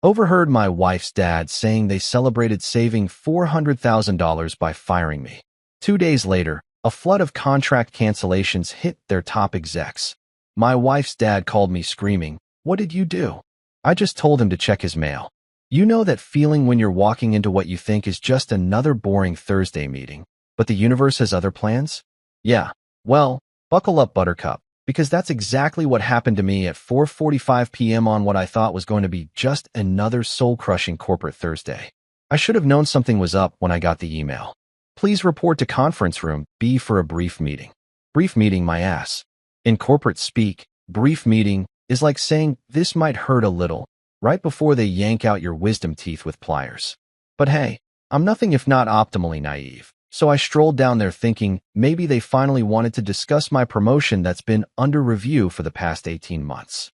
Overheard my wife's dad saying they celebrated saving $400,000 by firing me. 2 days later, a flood of contract cancellations hit their top execs. My wife's dad called me screaming, "What did you do?" I just told him to check his mail. You know that feeling when you're walking into what you think is just another boring Thursday meeting, but the universe has other plans? Yeah, well, buckle up, Buttercup, because that's exactly what happened to me at 4:45 p.m. on what I thought was going to be just another soul-crushing corporate Thursday. I should have known something was up when I got the email. Please report to conference room B for a brief meeting. Brief meeting, my ass. In corporate speak, brief meeting is like saying this might hurt a little, right before they yank out your wisdom teeth with pliers. But hey, I'm nothing if not optimally naive, so I strolled down there thinking maybe they finally wanted to discuss my promotion that's been under review for the past 18 months.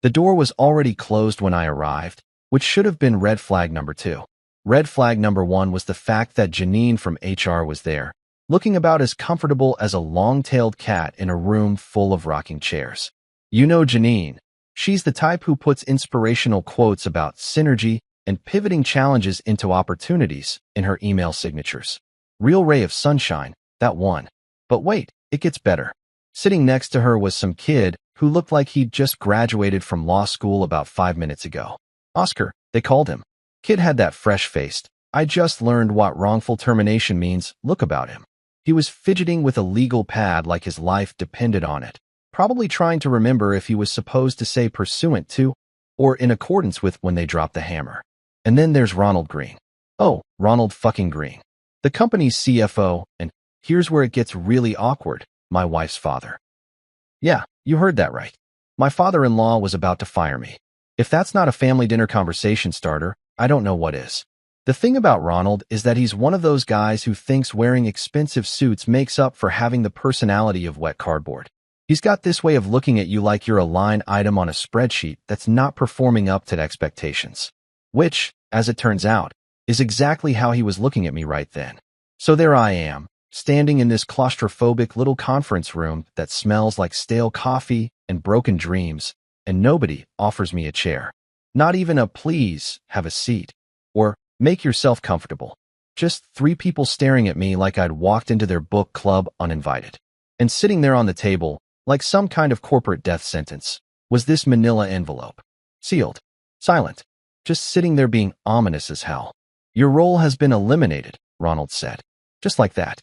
The door was already closed when I arrived, which should have been red flag number 2. Red flag number 1 was the fact that Janine from HR was there, looking about as comfortable as a long-tailed cat in a room full of rocking chairs. You know Janine. She's the type who puts inspirational quotes about synergy and pivoting challenges into opportunities in her email signatures. Real ray of sunshine, that one. But wait, it gets better. Sitting next to her was some kid who looked like he'd just graduated from law school about 5 minutes ago. Oscar, they called him. Kid had that fresh-faced, I just learned what wrongful termination means look about him. He was fidgeting with a legal pad like his life depended on it, probably trying to remember if he was supposed to say pursuant to or in accordance with when they dropped the hammer. And then there's Ronald Green. Oh, Ronald fucking Green. The company's CFO, and here's where it gets really awkward, my wife's father. Yeah, you heard that right. My father-in-law was about to fire me. If that's not a family dinner conversation starter, I don't know what is. The thing about Ronald is that he's one of those guys who thinks wearing expensive suits makes up for having the personality of wet cardboard. He's got this way of looking at you like you're a line item on a spreadsheet that's not performing up to expectations. Which, as it turns out, is exactly how he was looking at me right then. So there I am, standing in this claustrophobic little conference room that smells like stale coffee and broken dreams, and nobody offers me a chair. Not even a "please, have a seat," or "make yourself comfortable." Just 3 people staring at me like I'd walked into their book club uninvited. And sitting there on the table, like some kind of corporate death sentence, was this manila envelope. Sealed. Silent. Just sitting there being ominous as hell. "Your role has been eliminated," Ronald said. Just like that.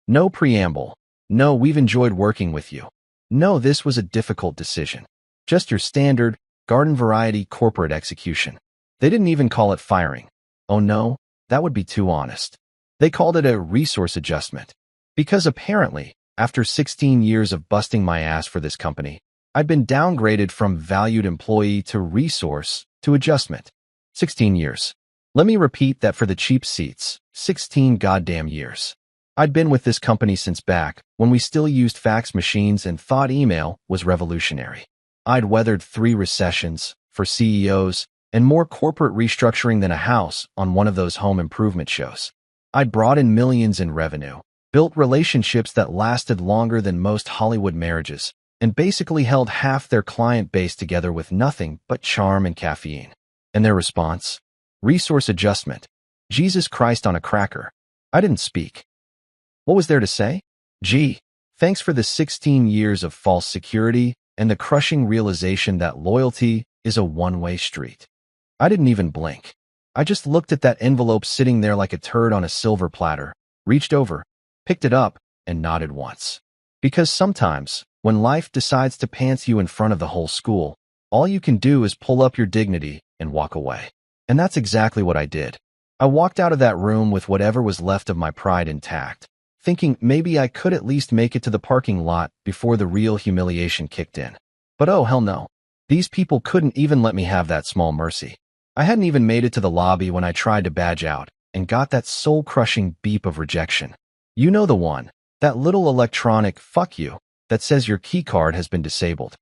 No preamble. No, "we've enjoyed working with you." No, "this was a difficult decision." Just your standard, garden variety corporate execution. They didn't even call it firing. Oh no, that would be too honest. They called it a resource adjustment. Because apparently, after 16 years of busting my ass for this company, I'd been downgraded from valued employee to resource to adjustment. 16 years. Let me repeat that for the cheap seats. 16 goddamn years. I'd been with this company since back when we still used fax machines and thought email was revolutionary. I'd weathered 3 recessions for CEOs and more corporate restructuring than a house on one of those home improvement shows. I'd brought in millions in revenue, built relationships that lasted longer than most Hollywood marriages, and basically held half their client base together with nothing but charm and caffeine. And their response? Resource adjustment. Jesus Christ on a cracker. I didn't speak. What was there to say? Gee, thanks for the 16 years of false security and the crushing realization that loyalty is a one-way street. I didn't even blink. I just looked at that envelope sitting there like a turd on a silver platter, reached over, picked it up, and nodded once. Because sometimes, when life decides to pants you in front of the whole school, all you can do is pull up your dignity and walk away. And that's exactly what I did. I walked out of that room with whatever was left of my pride intact, thinking maybe I could at least make it to the parking lot before the real humiliation kicked in. But oh hell no. These people couldn't even let me have that small mercy. I hadn't even made it to the lobby when I tried to badge out and got that soul-crushing beep of rejection. You know the one, that little electronic "fuck you" that says your keycard has been disabled.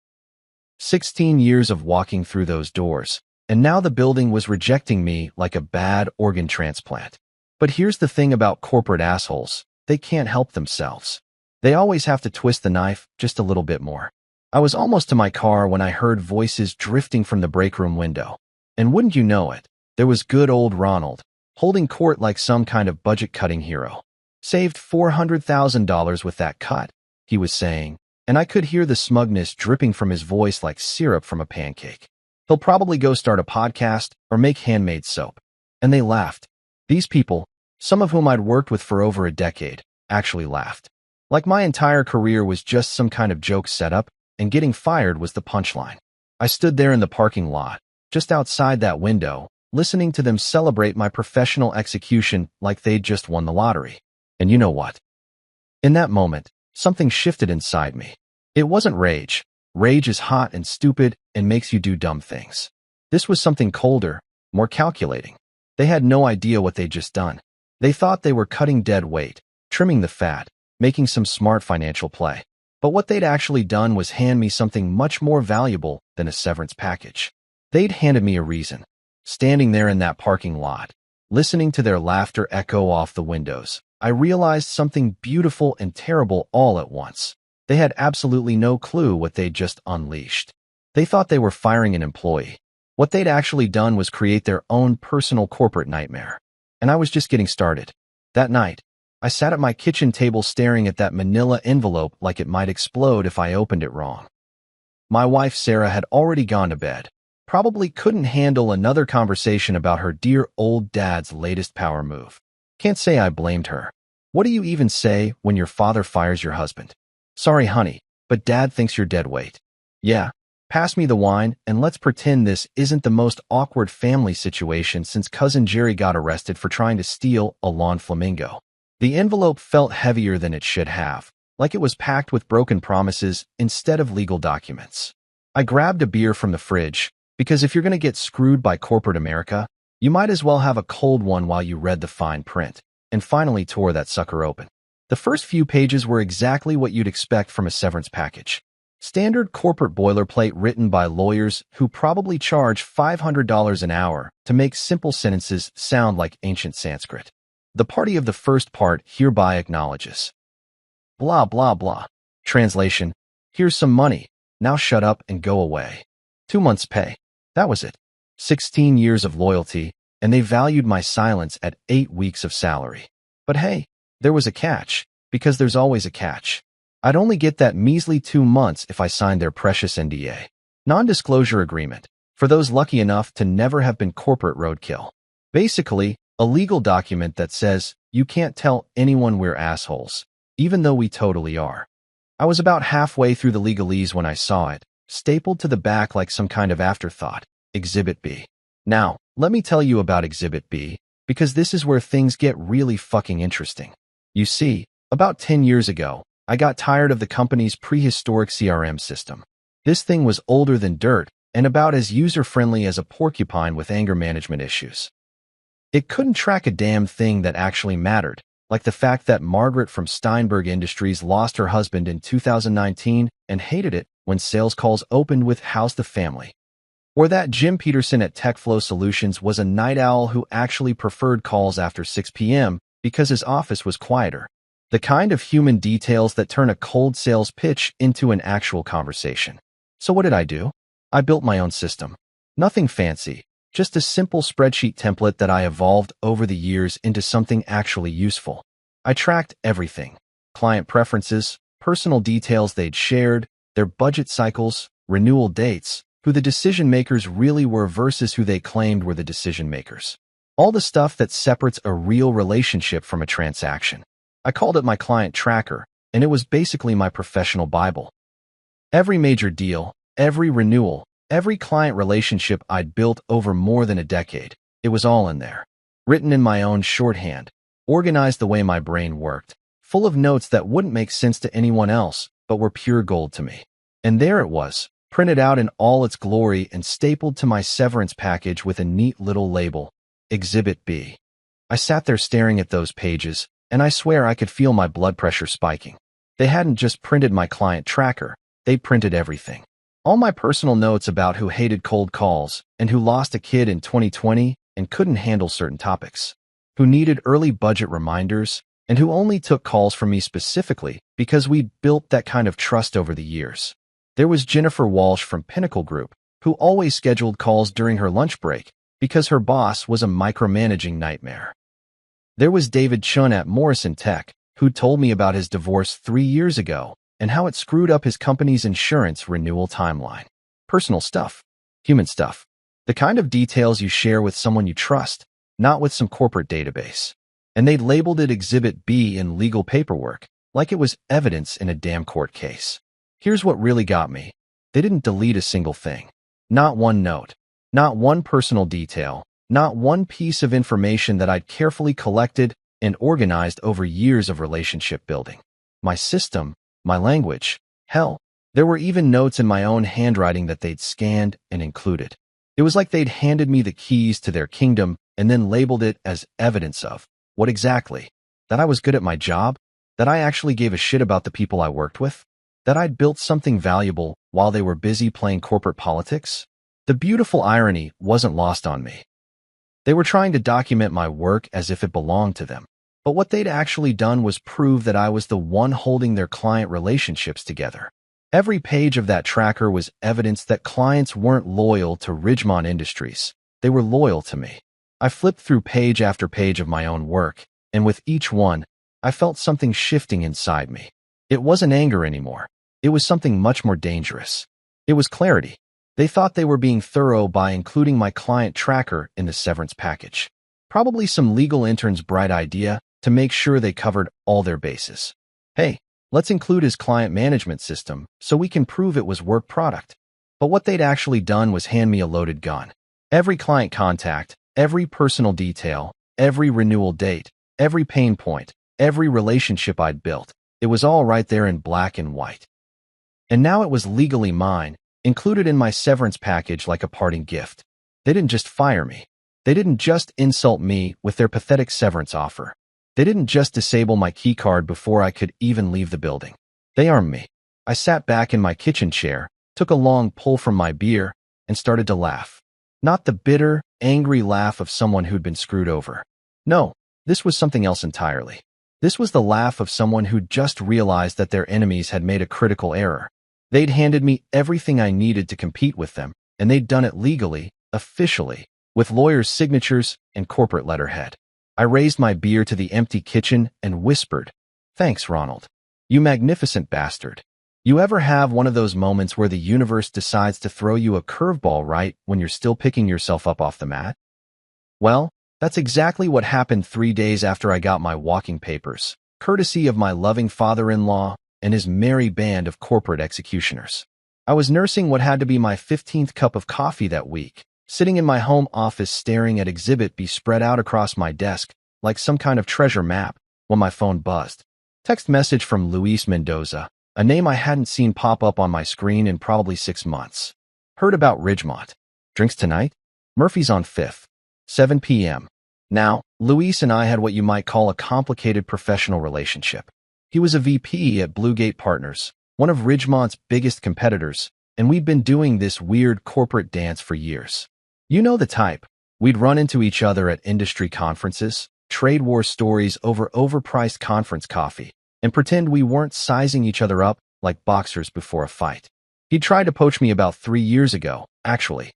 16 years of walking through those doors, and now the building was rejecting me like a bad organ transplant. But here's the thing about corporate assholes, they can't help themselves. They always have to twist the knife just a little bit more. I was almost to my car when I heard voices drifting from the break room window. And wouldn't you know it, there was good old Ronald, holding court like some kind of budget-cutting hero. Saved $400,000 with that cut, he was saying, and I could hear the smugness dripping from his voice like syrup from a pancake. He'll probably go start a podcast or make handmade soap. And they laughed. These people, some of whom I'd worked with for over a decade, actually laughed. Like my entire career was just some kind of joke setup, and getting fired was the punchline. I stood there in the parking lot, just outside that window, listening to them celebrate my professional execution like they'd just won the lottery. And you know what? In that moment, something shifted inside me. It wasn't rage. Rage is hot and stupid and makes you do dumb things. This was something colder, more calculating. They had no idea what they'd just done. They thought they were cutting dead weight, trimming the fat, making some smart financial play. But what they'd actually done was hand me something much more valuable than a severance package. They'd handed me a reason. Standing there in that parking lot, listening to their laughter echo off the windows, I realized something beautiful and terrible all at once. They had absolutely no clue what they'd just unleashed. They thought they were firing an employee. What they'd actually done was create their own personal corporate nightmare. And I was just getting started. That night, I sat at my kitchen table staring at that manila envelope like it might explode if I opened it wrong. My wife Sarah had already gone to bed. Probably couldn't handle another conversation about her dear old dad's latest power move. Can't say I blamed her. What do you even say when your father fires your husband? Sorry, honey, but dad thinks you're dead weight. Yeah, pass me the wine and let's pretend this isn't the most awkward family situation since cousin Jerry got arrested for trying to steal a lawn flamingo. The envelope felt heavier than it should have, like it was packed with broken promises instead of legal documents. I grabbed a beer from the fridge, because if you're going to get screwed by corporate America, you might as well have a cold one while you read the fine print, and finally tore that sucker open. The first few pages were exactly what you'd expect from a severance package. Standard corporate boilerplate written by lawyers who probably charge $500 an hour to make simple sentences sound like ancient Sanskrit. The party of the first part hereby acknowledges. Blah, blah, blah. Translation: here's some money. Now shut up and go away. 2 months' pay. That was it. 16 years of loyalty, and they valued my silence at 8 weeks of salary. But hey, there was a catch, because there's always a catch. I'd only get that measly 2 months if I signed their precious NDA, non-disclosure agreement, for those lucky enough to never have been corporate roadkill. Basically, a legal document that says you can't tell anyone we're assholes, even though we totally are. I was about halfway through the legalese when I saw it, stapled to the back like some kind of afterthought. Exhibit B. Now, let me tell you about Exhibit B, because this is where things get really fucking interesting. You see, about 10 years ago, I got tired of the company's prehistoric CRM system. This thing was older than dirt and about as user-friendly as a porcupine with anger management issues. It couldn't track a damn thing that actually mattered, like the fact that Margaret from Steinberg Industries lost her husband in 2019 and hated it when sales calls opened with "How's the family?" Or that Jim Peterson at TechFlow Solutions was a night owl who actually preferred calls after 6 p.m. because his office was quieter. The kind of human details that turn a cold sales pitch into an actual conversation. So what did I do? I built my own system. Nothing fancy, just a simple spreadsheet template that I evolved over the years into something actually useful. I tracked everything: client preferences, personal details they'd shared, their budget cycles, renewal dates, who the decision makers really were versus who they claimed were the decision makers. All the stuff that separates a real relationship from a transaction. I called it my client tracker, and it was basically my professional Bible. Every major deal, every renewal, every client relationship I'd built over more than a decade, it was all in there. Written in my own shorthand, organized the way my brain worked, full of notes that wouldn't make sense to anyone else, but were pure gold to me. And there it was, printed out in all its glory and stapled to my severance package with a neat little label, Exhibit B. I sat there staring at those pages, and I swear I could feel my blood pressure spiking. They hadn't just printed my client tracker, they printed everything. All my personal notes about who hated cold calls and who lost a kid in 2020 and couldn't handle certain topics, who needed early budget reminders, and who only took calls from me specifically because we'd built that kind of trust over the years. There was Jennifer Walsh from Pinnacle Group, who always scheduled calls during her lunch break because her boss was a micromanaging nightmare. There was David Chun at Morrison Tech, who told me about his divorce 3 years ago and how it screwed up his company's insurance renewal timeline. Personal stuff. Human stuff. The kind of details you share with someone you trust, not with some corporate database. And they'd labeled it Exhibit B in legal paperwork, like it was evidence in a damn court case. Here's what really got me. They didn't delete a single thing. Not one note. Not one personal detail. Not one piece of information that I'd carefully collected and organized over years of relationship building. My system, my language. Hell, there were even notes in my own handwriting that they'd scanned and included. It was like they'd handed me the keys to their kingdom and then labeled it as evidence of what exactly? That I was good at my job? That I actually gave a shit about the people I worked with? That I'd built something valuable while they were busy playing corporate politics? The beautiful irony wasn't lost on me. They were trying to document my work as if it belonged to them. But what they'd actually done was prove that I was the one holding their client relationships together. Every page of that tracker was evidence that clients weren't loyal to Ridgemont Industries. They were loyal to me. I flipped through page after page of my own work, and with each one, I felt something shifting inside me. It wasn't anger anymore. It was something much more dangerous. It was clarity. They thought they were being thorough by including my client tracker in the severance package. Probably some legal intern's bright idea to make sure they covered all their bases. Hey, let's include his client management system so we can prove it was work product. But what they'd actually done was hand me a loaded gun. Every client contact, every personal detail, every renewal date, every pain point, every relationship I'd built, it was all right there in black and white. And now it was legally mine, included in my severance package like a parting gift. They didn't just fire me. They didn't just insult me with their pathetic severance offer. They didn't just disable my keycard before I could even leave the building. They armed me. I sat back in my kitchen chair, took a long pull from my beer, and started to laugh. Not the bitter, angry laugh of someone who'd been screwed over. No, this was something else entirely. This was the laugh of someone who'd just realized that their enemies had made a critical error. They'd handed me everything I needed to compete with them, and they'd done it legally, officially, with lawyers' signatures and corporate letterhead. I raised my beer to the empty kitchen and whispered, "Thanks, Ronald. You magnificent bastard." You ever have one of those moments where the universe decides to throw you a curveball right when you're still picking yourself up off the mat? Well, that's exactly what happened 3 days after I got my walking papers, courtesy of my loving father-in-law and his merry band of corporate executioners. I was nursing what had to be my 15th cup of coffee that week, sitting in my home office staring at Exhibit B spread out across my desk like some kind of treasure map when my phone buzzed. Text message from Luis Mendoza, a name I hadn't seen pop up on my screen in probably 6 months. Heard about Ridgemont. Drinks tonight? Murphy's on 5th. 7 p.m. Now, Luis and I had what you might call a complicated professional relationship. He was a VP at Bluegate Partners, one of Ridgemont's biggest competitors, and we'd been doing this weird corporate dance for years. You know the type. We'd run into each other at industry conferences, trade war stories over overpriced conference coffee, and pretend we weren't sizing each other up like boxers before a fight. He tried to poach me about 3 years ago, actually.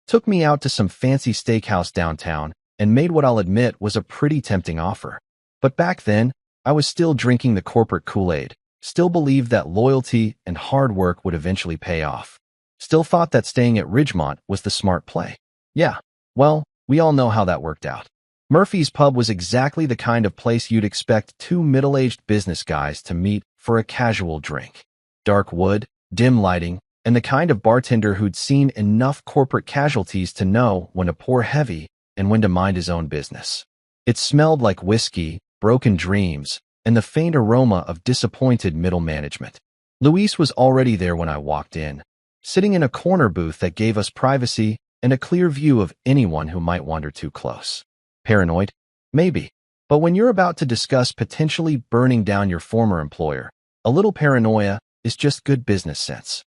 Took me out to some fancy steakhouse downtown and made what I'll admit was a pretty tempting offer. But back then, I was still drinking the corporate Kool-Aid, still believed that loyalty and hard work would eventually pay off. Still thought that staying at Ridgemont was the smart play. Yeah, well, we all know how that worked out. Murphy's Pub was exactly the kind of place you'd expect two middle-aged business guys to meet for a casual drink. Dark wood, dim lighting, and the kind of bartender who'd seen enough corporate casualties to know when to pour heavy and when to mind his own business. It smelled like whiskey, broken dreams, and the faint aroma of disappointed middle management. Luis was already there when I walked in, sitting in a corner booth that gave us privacy and a clear view of anyone who might wander too close. Paranoid? Maybe. But when you're about to discuss potentially burning down your former employer, a little paranoia is just good business sense.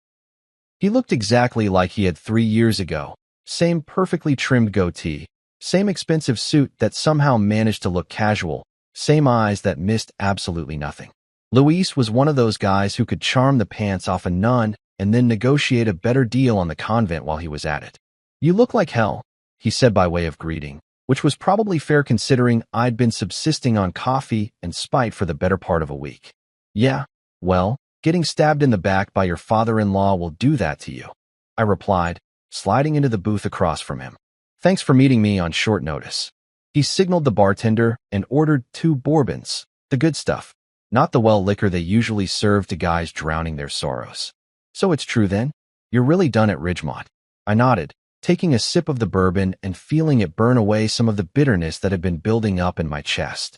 He looked exactly like he had 3 years ago. Same perfectly trimmed goatee, same expensive suit that somehow managed to look casual, same eyes that missed absolutely nothing. Luis was one of those guys who could charm the pants off a nun and then negotiate a better deal on the convent while he was at it. "You look like hell," he said by way of greeting, which was probably fair considering I'd been subsisting on coffee and spite for the better part of a week. "Yeah, well, getting stabbed in the back by your father-in-law will do that to you," I replied, sliding into the booth across from him. "Thanks for meeting me on short notice." He signaled the bartender and ordered 2 bourbons, the good stuff, not the well liquor they usually serve to guys drowning their sorrows. "So it's true then? You're really done at Ridgemont?" I nodded, taking a sip of the bourbon and feeling it burn away some of the bitterness that had been building up in my chest.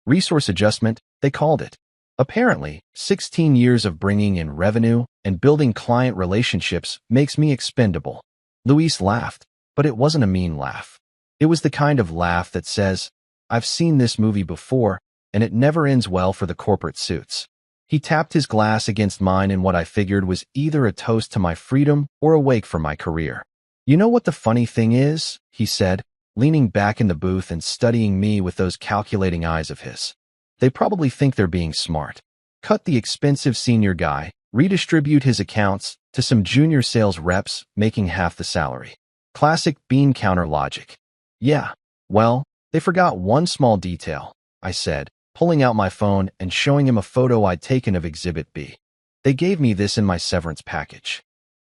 Resource adjustment, they called it. Apparently, 16 years of bringing in revenue and building client relationships makes me expendable. Luis laughed, but it wasn't a mean laugh. It was the kind of laugh that says, "I've seen this movie before, and it never ends well for the corporate suits." He tapped his glass against mine in what I figured was either a toast to my freedom or a wake for my career. "You know what the funny thing is?" he said, leaning back in the booth and studying me with those calculating eyes of his. "They probably think they're being smart. Cut the expensive senior guy, redistribute his accounts to some junior sales reps making half the salary. Classic bean counter logic." "Yeah, well, they forgot one small detail," I said, pulling out my phone and showing him a photo I'd taken of Exhibit B. "They gave me this in my severance package."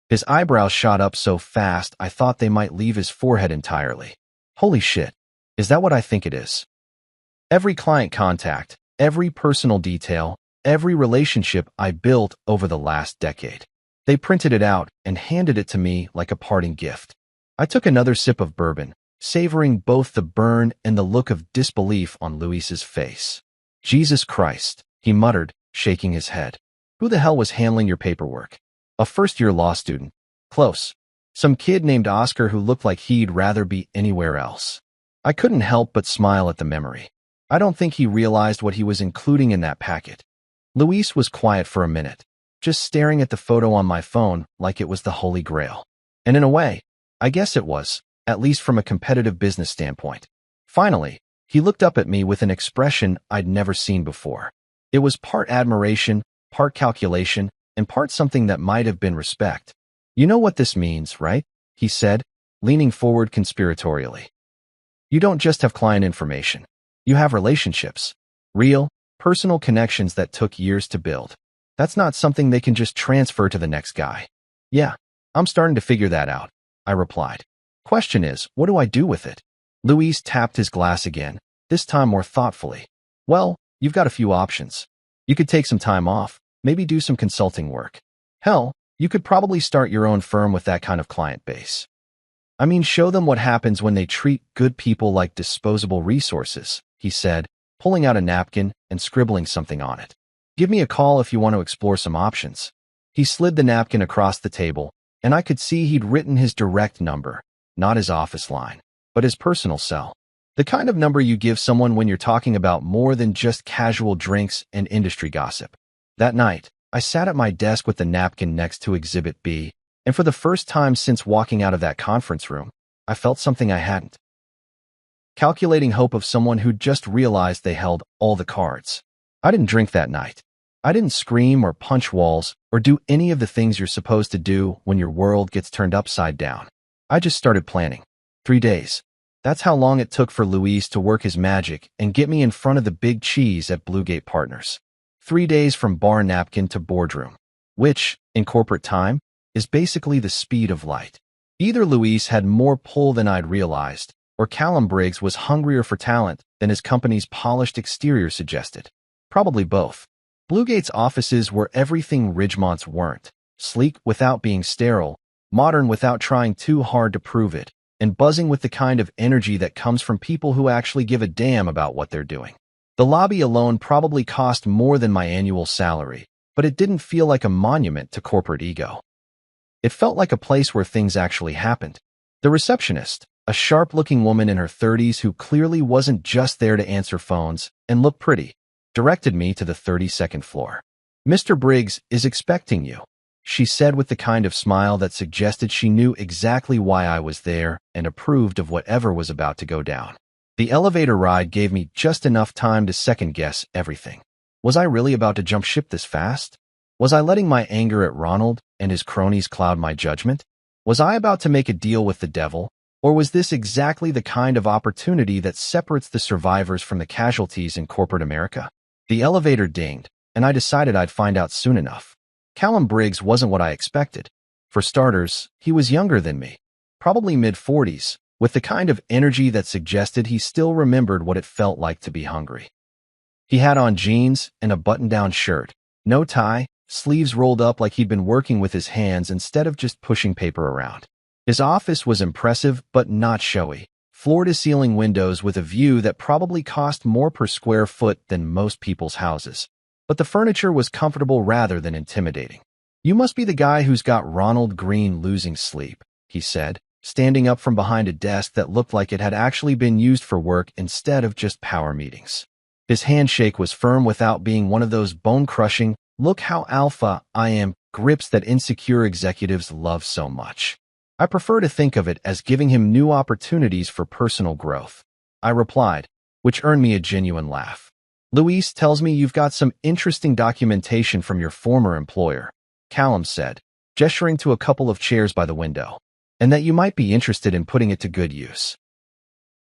His eyebrows shot up so fast I thought they might leave his forehead entirely. "Holy shit, is that what I think it is?" Every client contact, every personal detail, every relationship I built over the last decade. They printed it out and handed it to me like a parting gift. I took another sip of bourbon, savoring both the burn and the look of disbelief on Luis's face. "Jesus Christ," he muttered, shaking his head. "Who the hell was handling your paperwork?" "A first-year law student." "Close. Some kid named Oscar who looked like he'd rather be anywhere else." I couldn't help but smile at the memory. I don't think he realized what he was including in that packet. Luis was quiet for a minute, just staring at the photo on my phone like it was the Holy Grail. And in a way, I guess it was, at least from a competitive business standpoint. Finally, he looked up at me with an expression I'd never seen before. It was part admiration, part calculation, and part something that might have been respect. "You know what this means, right?" he said, leaning forward conspiratorially. "You don't just have client information. You have relationships. Real, personal connections that took years to build. That's not something they can just transfer to the next guy." "Yeah, I'm starting to figure that out," I replied. "Question is, what do I do with it?" Luis tapped his glass again, this time more thoughtfully. "Well, you've got a few options. You could take some time off, maybe do some consulting work. Hell, you could probably start your own firm with that kind of client base. I mean, show them what happens when they treat good people like disposable resources," he said, pulling out a napkin and scribbling something on it. "Give me a call if you want to explore some options." He slid the napkin across the table, and I could see he'd written his direct number, not his office line, but his personal cell. The kind of number you give someone when you're talking about more than just casual drinks and industry gossip. That night, I sat at my desk with the napkin next to Exhibit B, and for the first time since walking out of that conference room, I felt something I hadn't. Calculating hope of someone who'd just realized they held all the cards. I didn't drink that night. I didn't scream or punch walls or do any of the things you're supposed to do when your world gets turned upside down. I just started planning. 3 days. That's how long it took for Luis to work his magic and get me in front of the big cheese at Bluegate Partners. 3 days from bar napkin to boardroom, which, in corporate time, is basically the speed of light. Either Luis had more pull than I'd realized, or Callum Briggs was hungrier for talent than his company's polished exterior suggested. Probably both. Bluegate's offices were everything Ridgemont's weren't: sleek without being sterile, modern without trying too hard to prove it, and buzzing with the kind of energy that comes from people who actually give a damn about what they're doing. The lobby alone probably cost more than my annual salary, but it didn't feel like a monument to corporate ego. It felt like a place where things actually happened. The receptionist, a sharp-looking woman in her 30s who clearly wasn't just there to answer phones and look pretty, directed me to the 32nd floor. "Mr. Briggs is expecting you," she said with the kind of smile that suggested she knew exactly why I was there and approved of whatever was about to go down. The elevator ride gave me just enough time to second-guess everything. Was I really about to jump ship this fast? Was I letting my anger at Ronald and his cronies cloud my judgment? Was I about to make a deal with the devil, or was this exactly the kind of opportunity that separates the survivors from the casualties in corporate America? The elevator dinged, and I decided I'd find out soon enough. Callum Briggs wasn't what I expected. For starters, he was younger than me, probably mid-40s, with the kind of energy that suggested he still remembered what it felt like to be hungry. He had on jeans and a button-down shirt, no tie, sleeves rolled up like he'd been working with his hands instead of just pushing paper around. His office was impressive but not showy, floor-to-ceiling windows with a view that probably cost more per square foot than most people's houses. But the furniture was comfortable rather than intimidating. "You must be the guy who's got Ronald Green losing sleep," he said, standing up from behind a desk that looked like it had actually been used for work instead of just power meetings. His handshake was firm without being one of those bone-crushing, "look how alpha I am" grips that insecure executives love so much. I prefer to think of it as giving him new opportunities for personal growth. I replied, which earned me a genuine laugh. "Luis tells me you've got some interesting documentation from your former employer," Callum said, gesturing to a couple of chairs by the window, "and that you might be interested in putting it to good use."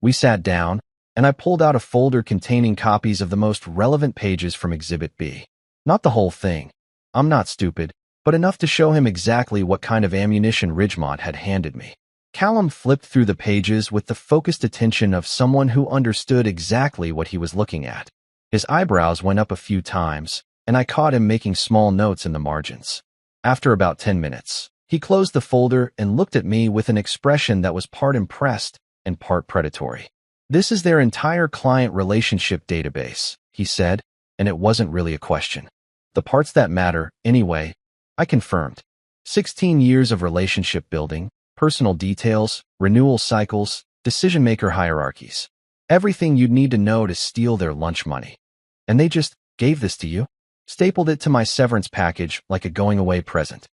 We sat down, and I pulled out a folder containing copies of the most relevant pages from Exhibit B. Not the whole thing. I'm not stupid, but enough to show him exactly what kind of ammunition Ridgemont had handed me. Callum flipped through the pages with the focused attention of someone who understood exactly what he was looking at. His eyebrows went up a few times, and I caught him making small notes in the margins. After about 10 minutes, he closed the folder and looked at me with an expression that was part impressed and part predatory. "This is their entire client relationship database," he said, and it wasn't really a question. "The parts that matter, anyway," I confirmed. 16 years of relationship building, personal details, renewal cycles, decision-maker hierarchies. Everything you'd need to know to steal their lunch money. And they just gave this to you? Stapled it to my severance package like a going-away present.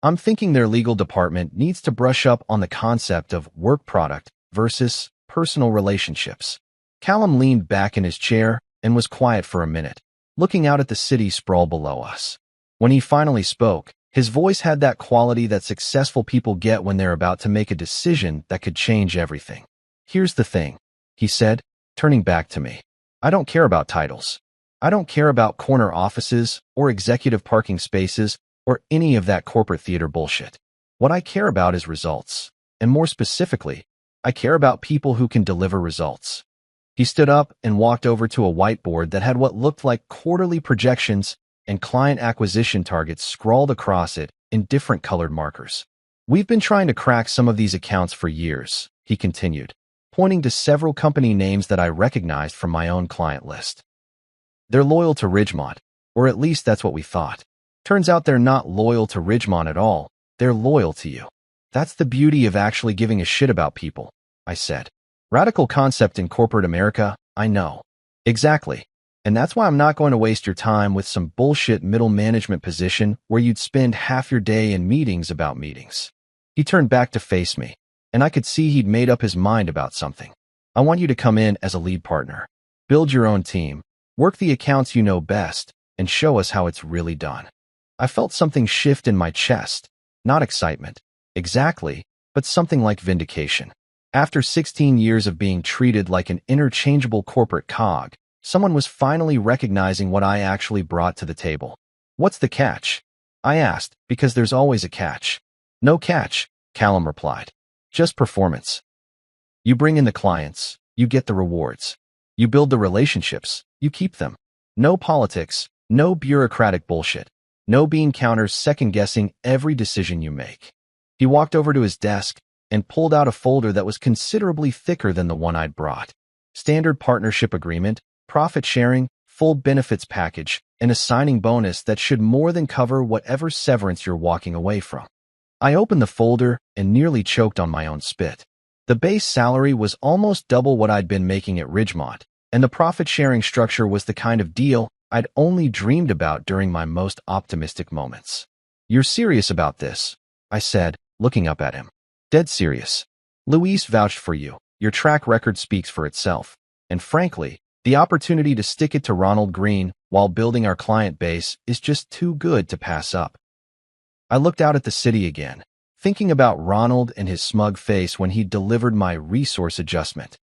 I'm thinking their legal department needs to brush up on the concept of work product versus personal relationships. Callum leaned back in his chair and was quiet for a minute, looking out at the city sprawl below us. When he finally spoke, his voice had that quality that successful people get when they're about to make a decision that could change everything. "Here's the thing," he said, turning back to me. "I don't care about titles. I don't care about corner offices or executive parking spaces or any of that corporate theater bullshit. What I care about is results. And more specifically, I care about people who can deliver results." He stood up and walked over to a whiteboard that had what looked like quarterly projections and client acquisition targets scrawled across it in different colored markers. "We've been trying to crack some of these accounts for years," he continued, pointing to several company names that I recognized from my own client list. "They're loyal to Ridgemont, or at least that's what we thought. Turns out they're not loyal to Ridgemont at all. They're loyal to you. That's the beauty of actually giving a shit about people," I said. "Radical concept in corporate America, I know." "Exactly. And that's why I'm not going to waste your time with some bullshit middle management position where you'd spend half your day in meetings about meetings." He turned back to face me, and I could see he'd made up his mind about something. "I want you to come in as a lead partner. Build your own team, work the accounts you know best, and show us how it's really done." I felt something shift in my chest, not excitement, exactly, but something like vindication. After 16 years of being treated like an interchangeable corporate cog, someone was finally recognizing what I actually brought to the table. "What's the catch?" I asked, because there's always a catch. "No catch," Callum replied. "Just performance. You bring in the clients, you get the rewards. You build the relationships, you keep them. No politics, no bureaucratic bullshit. No bean counters second-guessing every decision you make." He walked over to his desk and pulled out a folder that was considerably thicker than the one I'd brought. "Standard partnership agreement, profit sharing, full benefits package, and a signing bonus that should more than cover whatever severance you're walking away from." I opened the folder and nearly choked on my own spit. The base salary was almost double what I'd been making at Ridgemont, and the profit-sharing structure was the kind of deal I'd only dreamed about during my most optimistic moments. "You're serious about this?" I said, looking up at him. "Dead serious. Luis vouched for you. Your track record speaks for itself. And frankly, the opportunity to stick it to Ronald Green while building our client base is just too good to pass up." I looked out at the city again, thinking about Ronald and his smug face when he delivered my resource adjustment.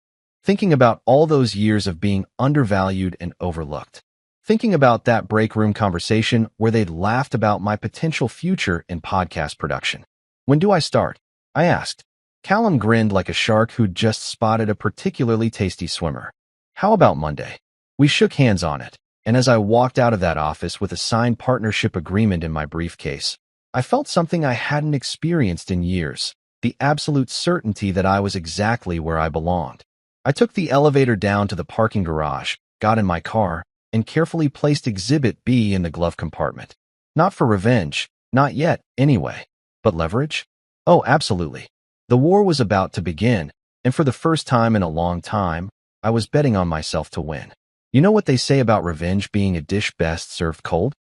Thinking about all those years of being undervalued and overlooked. Thinking about that break room conversation where they'd laughed about my potential future in podcast production. When do I start? I asked. Callum grinned like a shark who'd just spotted a particularly tasty swimmer. How about Monday? We shook hands on it, and as I walked out of that office with a signed partnership agreement in my briefcase, I felt something I hadn't experienced in years, the absolute certainty that I was exactly where I belonged. I took the elevator down to the parking garage, got in my car, and carefully placed Exhibit B in the glove compartment. Not for revenge, not yet, anyway. But leverage? Oh, absolutely. The war was about to begin, and for the first time in a long time, I was betting on myself to win. You know what they say about revenge being a dish best served cold?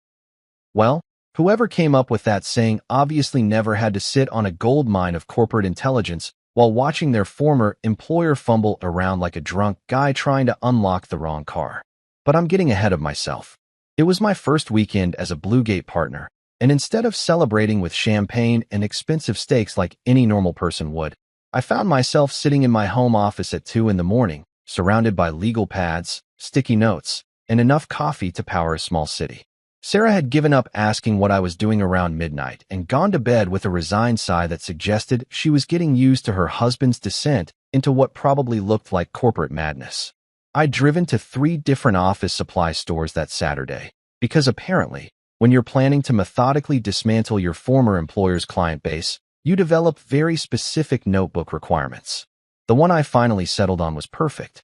Well, whoever came up with that saying obviously never had to sit on a gold mine of corporate intelligence while watching their former employer fumble around like a drunk guy trying to unlock the wrong car. But I'm getting ahead of myself. It was my first weekend as a Bluegate partner, and instead of celebrating with champagne and expensive steaks like any normal person would, I found myself sitting in my home office at 2 in the morning, surrounded by legal pads, sticky notes, and enough coffee to power a small city. Sarah had given up asking what I was doing around midnight and gone to bed with a resigned sigh that suggested she was getting used to her husband's descent into what probably looked like corporate madness. I'd driven to 3 different office supply stores that Saturday, because apparently, when you're planning to methodically dismantle your former employer's client base, you develop very specific notebook requirements. The one I finally settled on was perfect.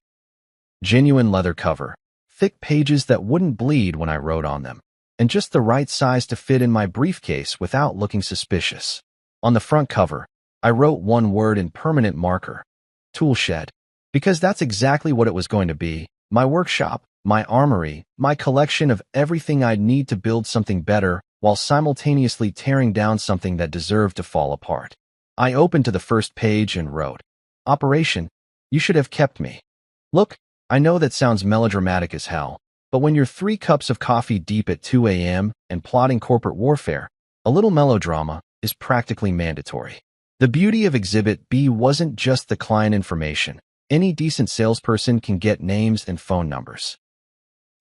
Genuine leather cover, thick pages that wouldn't bleed when I wrote on them, and just the right size to fit in my briefcase without looking suspicious. On the front cover, I wrote one word in permanent marker, tool shed, because that's exactly what it was going to be, my workshop, my armory, my collection of everything I'd need to build something better while simultaneously tearing down something that deserved to fall apart. I opened to the first page and wrote, Operation, you should have kept me. Look, I know that sounds melodramatic as hell, but when you're 3 cups of coffee deep at 2 a.m. and plotting corporate warfare, a little melodrama is practically mandatory. The beauty of Exhibit B wasn't just the client information. Any decent salesperson can get names and phone numbers.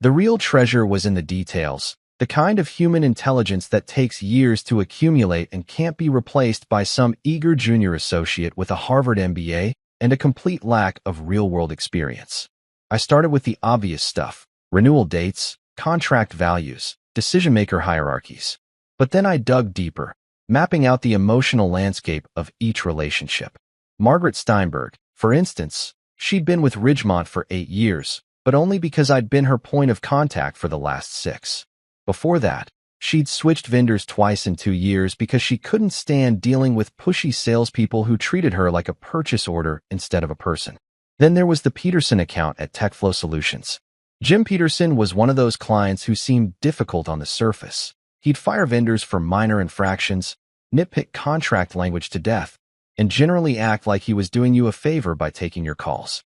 The real treasure was in the details, the kind of human intelligence that takes years to accumulate and can't be replaced by some eager junior associate with a Harvard MBA and a complete lack of real-world experience. I started with the obvious stuff, renewal dates, contract values, decision-maker hierarchies. But then I dug deeper, mapping out the emotional landscape of each relationship. Margaret Steinberg, for instance, she'd been with Ridgemont for 8 years, but only because I'd been her point of contact for the last 6. Before that, she'd switched vendors twice in 2 years because she couldn't stand dealing with pushy salespeople who treated her like a purchase order instead of a person. Then there was the Peterson account at TechFlow Solutions. Jim Peterson was one of those clients who seemed difficult on the surface. He'd fire vendors for minor infractions, nitpick contract language to death, and generally act like he was doing you a favor by taking your calls.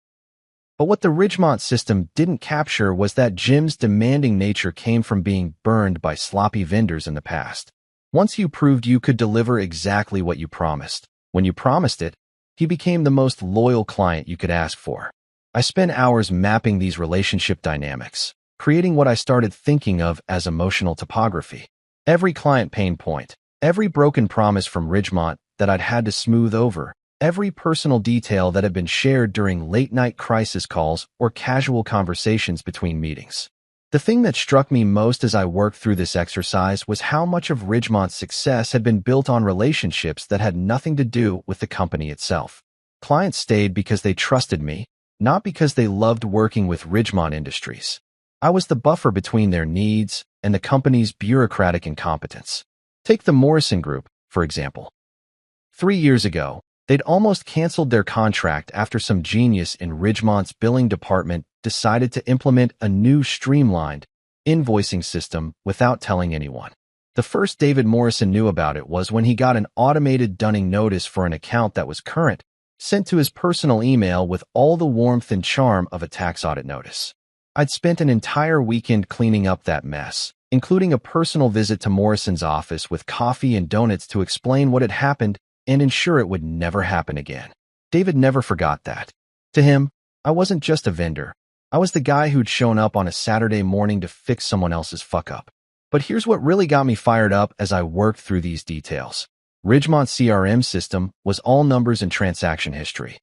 But what the Ridgemont system didn't capture was that Jim's demanding nature came from being burned by sloppy vendors in the past. Once you proved you could deliver exactly what you promised, when you promised it, he became the most loyal client you could ask for. I spent hours mapping these relationship dynamics, creating what I started thinking of as emotional topography. Every client pain point, every broken promise from Ridgemont that I'd had to smooth over, every personal detail that had been shared during late-night crisis calls or casual conversations between meetings. The thing that struck me most as I worked through this exercise was how much of Ridgemont's success had been built on relationships that had nothing to do with the company itself. Clients stayed because they trusted me, not because they loved working with Ridgemont Industries. I was the buffer between their needs and the company's bureaucratic incompetence. Take the Morrison Group, for example. 3 years ago, they'd almost canceled their contract after some genius in Ridgemont's billing department decided to implement a new streamlined invoicing system without telling anyone. The first David Morrison knew about it was when he got an automated dunning notice for an account that was current, sent to his personal email with all the warmth and charm of a tax audit notice. I'd spent an entire weekend cleaning up that mess, including a personal visit to Morrison's office with coffee and donuts to explain what had happened and ensure it would never happen again. David never forgot that. To him, I wasn't just a vendor. I was the guy who'd shown up on a Saturday morning to fix someone else's fuck-up. But here's what really got me fired up as I worked through these details. Ridgemont's CRM system was all numbers and transaction history.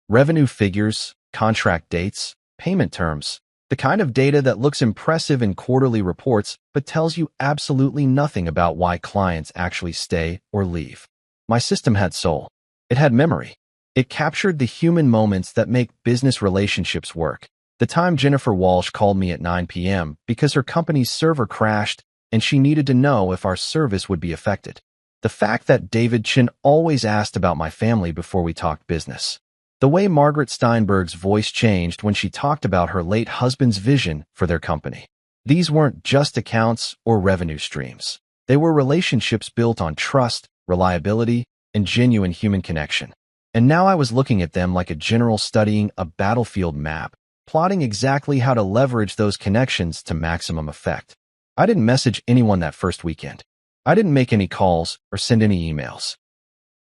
Revenue figures, contract dates, payment terms, the kind of data that looks impressive in quarterly reports but tells you absolutely nothing about why clients actually stay or leave. My system had soul. It had memory. It captured the human moments that make business relationships work. The time Jennifer Walsh called me at 9 p.m. because her company's server crashed and she needed to know if our service would be affected. The fact that David Chin always asked about my family before we talked business. The way Margaret Steinberg's voice changed when she talked about her late husband's vision for their company. These weren't just accounts or revenue streams. They were relationships built on trust, reliability, and genuine human connection. And now I was looking at them like a general studying a battlefield map, plotting exactly how to leverage those connections to maximum effect. I didn't message anyone that first weekend. I didn't make any calls or send any emails.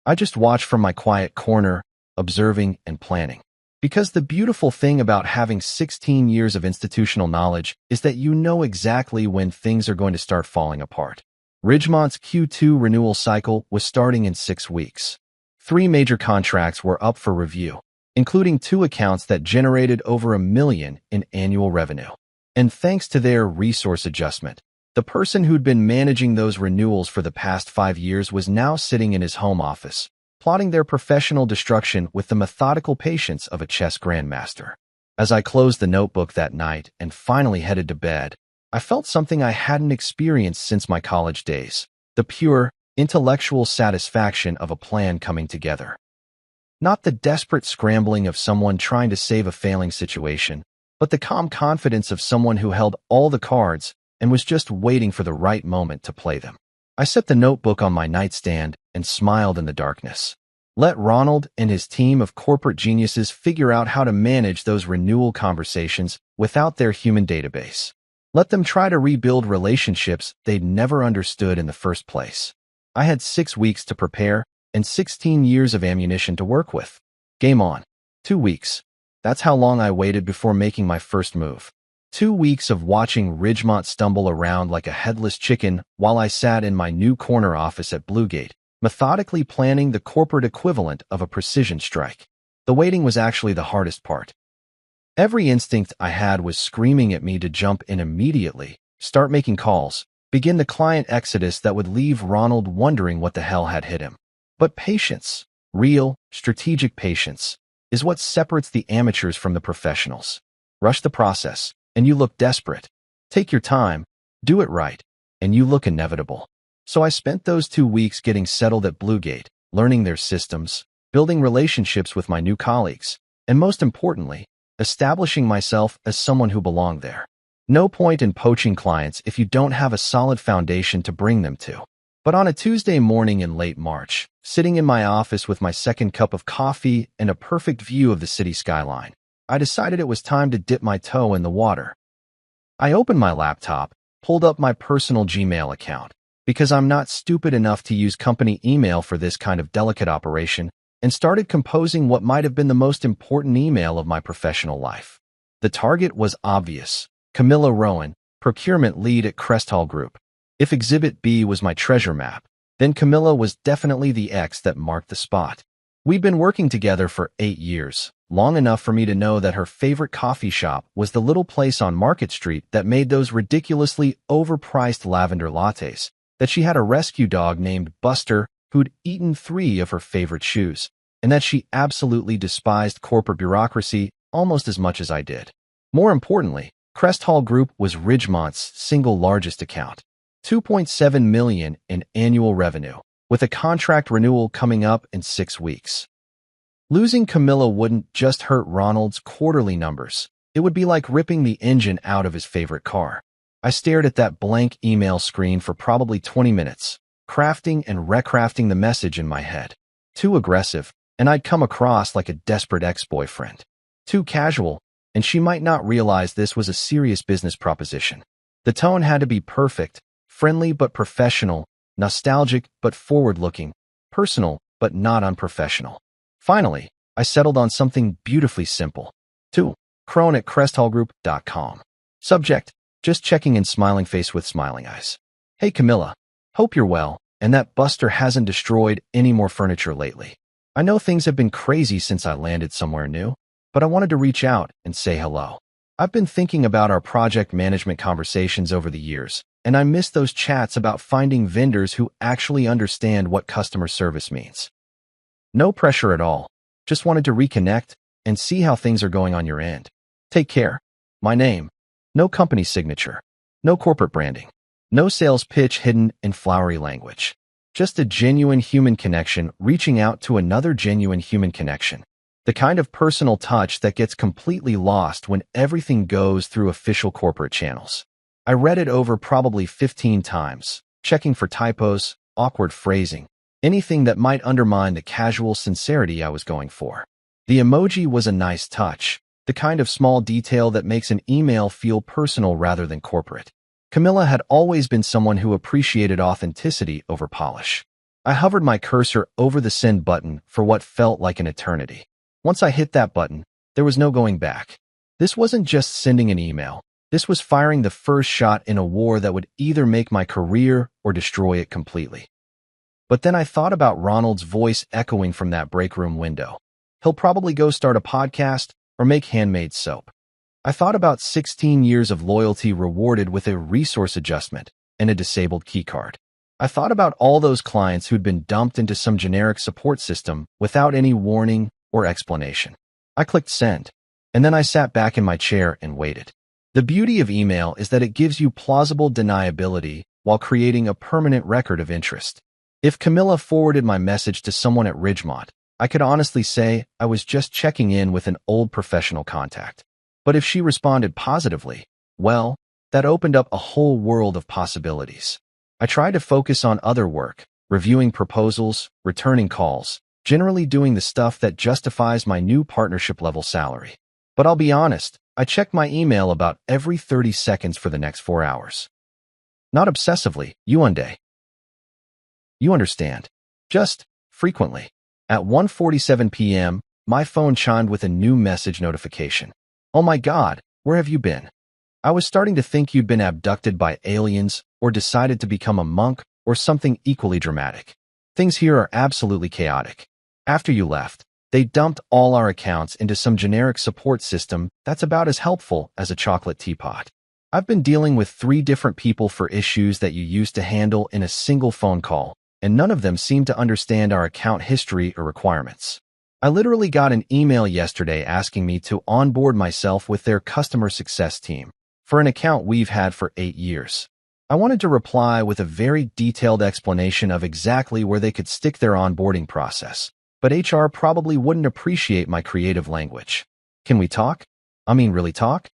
I just watched from my quiet corner, observing and planning. Because the beautiful thing about having 16 years of institutional knowledge is that you know exactly when things are going to start falling apart. Ridgemont's Q2 renewal cycle was starting in 6 weeks. 3 major contracts were up for review, including 2 accounts that generated over $1 million in annual revenue. And thanks to their resource adjustment, the person who'd been managing those renewals for the past 5 years was now sitting in his home office, plotting their professional destruction with the methodical patience of a chess grandmaster. As I closed the notebook that night and finally headed to bed, I felt something I hadn't experienced since my college days, the pure, intellectual satisfaction of a plan coming together. Not the desperate scrambling of someone trying to save a failing situation, but the calm confidence of someone who held all the cards and was just waiting for the right moment to play them. I set the notebook on my nightstand and smiled in the darkness. Let Ronald and his team of corporate geniuses figure out how to manage those renewal conversations without their human database. Let them try to rebuild relationships they'd never understood in the first place. I had 6 weeks to prepare and 16 years of ammunition to work with. Game on. 2 weeks. That's how long I waited before making my first move. 2 weeks of watching Ridgemont stumble around like a headless chicken while I sat in my new corner office at Bluegate, methodically planning the corporate equivalent of a precision strike. The waiting was actually the hardest part. Every instinct I had was screaming at me to jump in immediately, start making calls, begin the client exodus that would leave Ronald wondering what the hell had hit him. But patience, real, strategic patience, is what separates the amateurs from the professionals. Rush the process, and you look desperate. Take your time, do it right, and you look inevitable. So I spent those 2 weeks getting settled at Bluegate, learning their systems, building relationships with my new colleagues, and most importantly, establishing myself as someone who belonged there. No point in poaching clients if you don't have a solid foundation to bring them to. But on a Tuesday morning in late March, sitting in my office with my second cup of coffee and a perfect view of the city skyline, I decided it was time to dip my toe in the water. I opened my laptop, pulled up my personal Gmail account, because I'm not stupid enough to use company email for this kind of delicate operation, and started composing what might have been the most important email of my professional life. The target was obvious: Camilla Rowan, procurement lead at Cresthall Group. If Exhibit B was my treasure map, then Camilla was definitely the X that marked the spot. We'd been working together for 8 years, long enough for me to know that her favorite coffee shop was the little place on Market Street that made those ridiculously overpriced lavender lattes, that she had a rescue dog named Buster who'd eaten 3 of her favorite shoes, and that she absolutely despised corporate bureaucracy almost as much as I did. More importantly, Cresthall Group was Ridgemont's single largest account, $2.7 million in annual revenue, with a contract renewal coming up in 6 weeks. Losing Camilla wouldn't just hurt Ronald's quarterly numbers. It would be like ripping the engine out of his favorite car. I stared at that blank email screen for probably 20 minutes, crafting and recrafting the message in my head. Too aggressive, and I'd come across like a desperate ex-boyfriend. Too casual, and she might not realize this was a serious business proposition. The tone had to be perfect, friendly but professional, nostalgic but forward-looking, personal but not unprofessional. Finally, I settled on something beautifully simple. 2. Crone@cresthallgroup.com. Subject: just checking in, smiling face with smiling eyes. Hey Camilla, hope you're well, and that Buster hasn't destroyed any more furniture lately. I know things have been crazy since I landed somewhere new, but I wanted to reach out and say hello. I've been thinking about our project management conversations over the years, and I miss those chats about finding vendors who actually understand what customer service means. No pressure at all. Just wanted to reconnect and see how things are going on your end. Take care. My name. No company signature. No corporate branding. No sales pitch hidden in flowery language. Just a genuine human connection reaching out to another genuine human connection. The kind of personal touch that gets completely lost when everything goes through official corporate channels. I read it over probably 15 times, checking for typos, awkward phrasing, anything that might undermine the casual sincerity I was going for. The emoji was a nice touch, the kind of small detail that makes an email feel personal rather than corporate. Camilla had always been someone who appreciated authenticity over polish. I hovered my cursor over the send button for what felt like an eternity. Once I hit that button, there was no going back. This wasn't just sending an email. This was firing the first shot in a war that would either make my career or destroy it completely. But then I thought about Ronald's voice echoing from that break room window. He'll probably go start a podcast or make handmade soap. I thought about 16 years of loyalty rewarded with a resource adjustment and a disabled keycard. I thought about all those clients who'd been dumped into some generic support system without any warning or explanation. I clicked send, and then I sat back in my chair and waited. The beauty of email is that it gives you plausible deniability while creating a permanent record of interest. If Camilla forwarded my message to someone at Ridgemont, I could honestly say I was just checking in with an old professional contact. But if she responded positively, well, that opened up a whole world of possibilities. I tried to focus on other work, reviewing proposals, returning calls, generally doing the stuff that justifies my new partnership-level salary. But I'll be honest, I checked my email about every 30 seconds for the next 4 hours. Not obsessively, one day. You understand. Just frequently. At 1:47 p.m., my phone chimed with a new message notification. Oh my God, where have you been? I was starting to think you'd been abducted by aliens or decided to become a monk or something equally dramatic. Things here are absolutely chaotic. After you left, they dumped all our accounts into some generic support system that's about as helpful as a chocolate teapot. I've been dealing with 3 different people for issues that you used to handle in a single phone call, and none of them seem to understand our account history or requirements. I literally got an email yesterday asking me to onboard myself with their customer success team for an account we've had for 8 years. I wanted to reply with a very detailed explanation of exactly where they could stick their onboarding process, but HR probably wouldn't appreciate my creative language. Can we talk? I mean, really talk?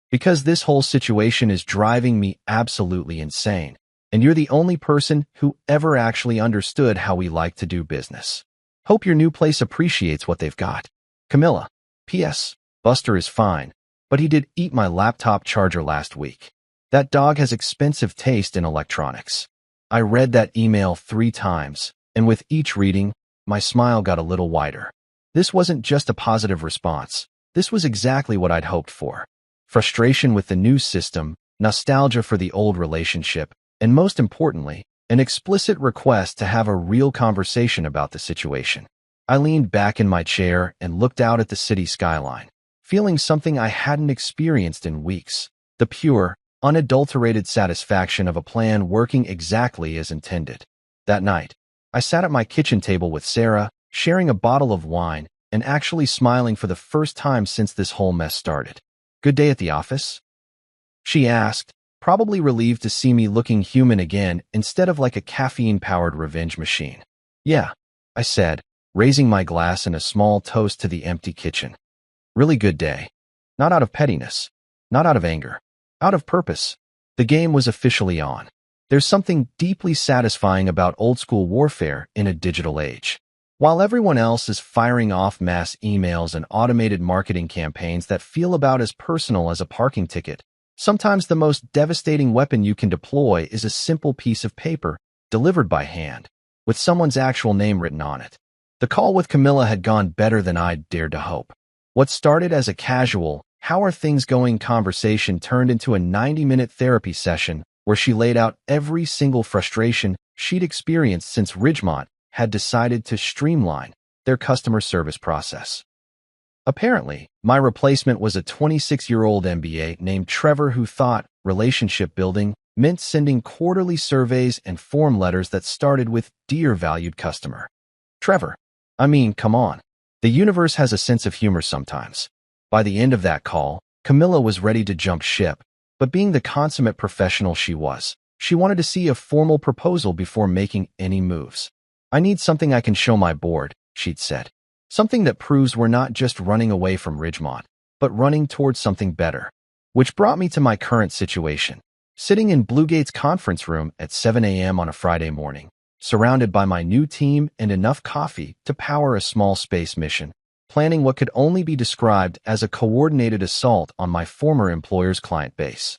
Because this whole situation is driving me absolutely insane, and you're the only person who ever actually understood how we like to do business. Hope your new place appreciates what they've got. Camilla. P.S. Buster is fine, but he did eat my laptop charger last week. That dog has expensive taste in electronics. I read that email 3 times, and with each reading, my smile got a little wider. This wasn't just a positive response. This was exactly what I'd hoped for. Frustration with the new system, nostalgia for the old relationship, and most importantly, an explicit request to have a real conversation about the situation. I leaned back in my chair and looked out at the city skyline, feeling something I hadn't experienced in weeks, the pure, unadulterated satisfaction of a plan working exactly as intended. That night, I sat at my kitchen table with Sarah, sharing a bottle of wine and actually smiling for the first time since this whole mess started. Good day at the office? She asked, probably relieved to see me looking human again instead of like a caffeine-powered revenge machine. Yeah, I said, raising my glass in a small toast to the empty kitchen. Really good day. Not out of pettiness. Not out of anger. Out of purpose. The game was officially on. There's something deeply satisfying about old-school warfare in a digital age. While everyone else is firing off mass emails and automated marketing campaigns that feel about as personal as a parking ticket, Sometimes the most devastating weapon you can deploy is a simple piece of paper, delivered by hand, with someone's actual name written on it. The call with Camilla had gone better than I'd dared to hope. What started as a casual, "how are things going" conversation turned into a 90-minute therapy session where she laid out every single frustration she'd experienced since Ridgemont had decided to streamline their customer service process. Apparently, my replacement was a 26-year-old MBA named Trevor who thought relationship building meant sending quarterly surveys and form letters that started with "Dear valued customer." Trevor, I mean, come on. The universe has a sense of humor sometimes. By the end of that call, Camilla was ready to jump ship, but being the consummate professional she was, she wanted to see a formal proposal before making any moves. "I need something I can show my board," she'd said. "Something that proves we're not just running away from Ridgemont, but running towards something better." Which brought me to my current situation. Sitting in Bluegate's conference room at 7 a.m. on a Friday morning, surrounded by my new team and enough coffee to power a small space mission, planning what could only be described as a coordinated assault on my former employer's client base.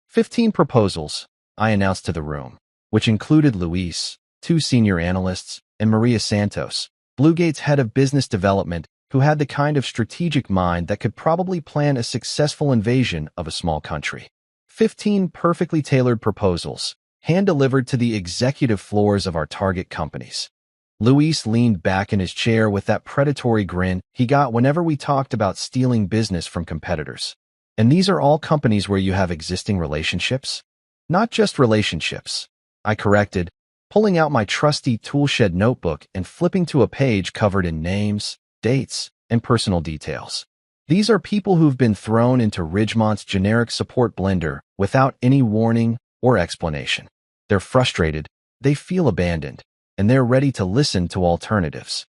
15 proposals, I announced to the room, which included Luis, 2 senior analysts, and Maria Santos, Bluegate's head of business development, who had the kind of strategic mind that could probably plan a successful invasion of a small country. 15 perfectly tailored proposals, hand-delivered to the executive floors of our target companies. Luis leaned back in his chair with that predatory grin he got whenever we talked about stealing business from competitors. "And these are all companies where you have existing relationships?" "Not just relationships," I corrected, pulling out my trusty toolshed notebook and flipping to a page covered in names, dates, and personal details. "These are people who've been thrown into Ridgemont's generic support blender without any warning or explanation. They're frustrated, they feel abandoned, and they're ready to listen to alternatives."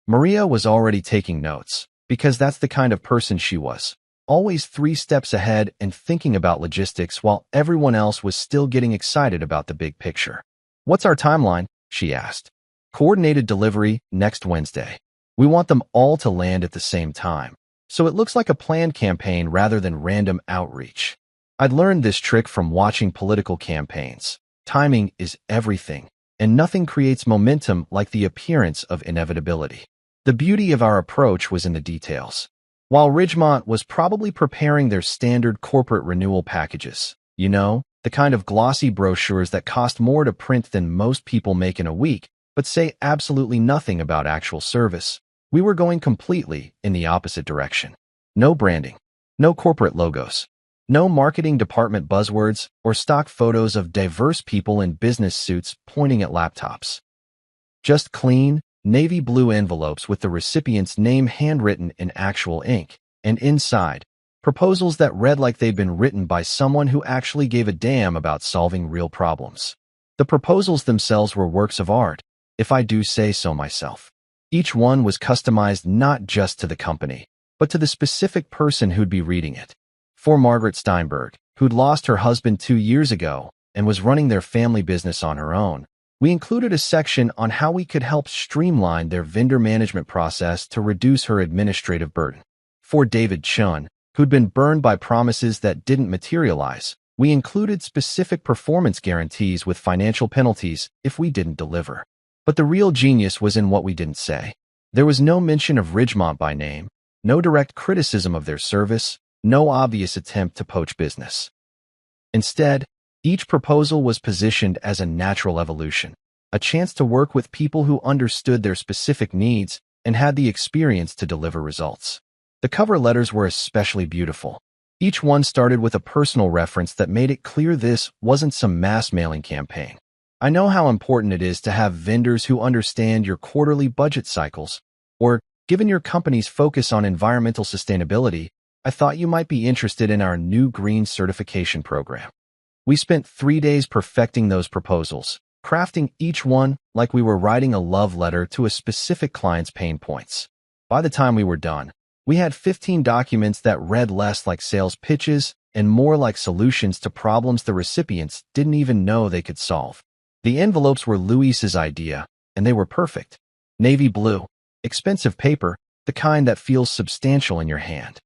Maria was already taking notes, because that's the kind of person she was, always 3 steps ahead and thinking about logistics while everyone else was still getting excited about the big picture. "What's our timeline?" she asked. "Coordinated delivery next Wednesday. We want them all to land at the same time, so it looks like a planned campaign rather than random outreach." I'd learned this trick from watching political campaigns. Timing is everything, and nothing creates momentum like the appearance of inevitability. The beauty of our approach was in the details. While Ridgemont was probably preparing their standard corporate renewal packages, the kind of glossy brochures that cost more to print than most people make in a week, but say absolutely nothing about actual service, we were going completely in the opposite direction. No branding, no corporate logos, no marketing department buzzwords or stock photos of diverse people in business suits pointing at laptops. Just clean, navy blue envelopes with the recipient's name handwritten in actual ink, and inside, proposals that read like they'd been written by someone who actually gave a damn about solving real problems. The proposals themselves were works of art, if I do say so myself. Each one was customized not just to the company, but to the specific person who'd be reading it. For Margaret Steinberg, who'd lost her husband 2 years ago and was running their family business on her own, we included a section on how we could help streamline their vendor management process to reduce her administrative burden. For David Chun, who'd been burned by promises that didn't materialize, we included specific performance guarantees with financial penalties if we didn't deliver. But the real genius was in what we didn't say. There was no mention of Ridgemont by name, no direct criticism of their service, no obvious attempt to poach business. Instead, each proposal was positioned as a natural evolution, a chance to work with people who understood their specific needs and had the experience to deliver results. The cover letters were especially beautiful. Each one started with a personal reference that made it clear this wasn't some mass mailing campaign. "I know how important it is to have vendors who understand your quarterly budget cycles," or, "Given your company's focus on environmental sustainability, I thought you might be interested in our new green certification program." We spent 3 days perfecting those proposals, crafting each one like we were writing a love letter to a specific client's pain points. By the time we were done, we had 15 documents that read less like sales pitches and more like solutions to problems the recipients didn't even know they could solve. The envelopes were Luis's idea, and they were perfect. Navy blue, expensive paper, the kind that feels substantial in your hand.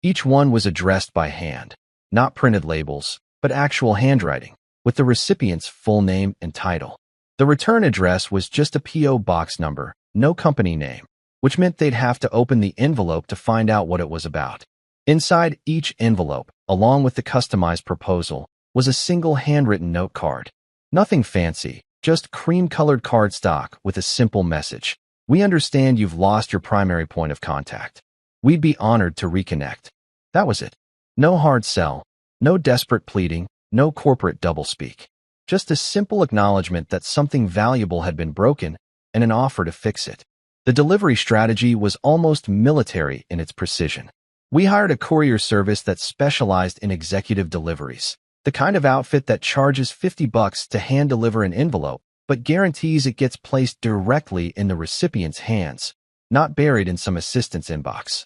Each one was addressed by hand. Not printed labels, but actual handwriting, with the recipient's full name and title. The return address was just a P.O. box number, no company name, which meant they'd have to open the envelope to find out what it was about. Inside each envelope, along with the customized proposal, was a single handwritten note card. Nothing fancy, just cream-colored cardstock with a simple message. We understand you've lost your primary point of contact. We'd be honored to reconnect. That was it. No hard sell, no desperate pleading, no corporate doublespeak. Just a simple acknowledgement that something valuable had been broken and an offer to fix it. The delivery strategy was almost military in its precision. We hired a courier service that specialized in executive deliveries, the kind of outfit that charges $50 to hand-deliver an envelope, but guarantees it gets placed directly in the recipient's hands, not buried in some assistant's inbox.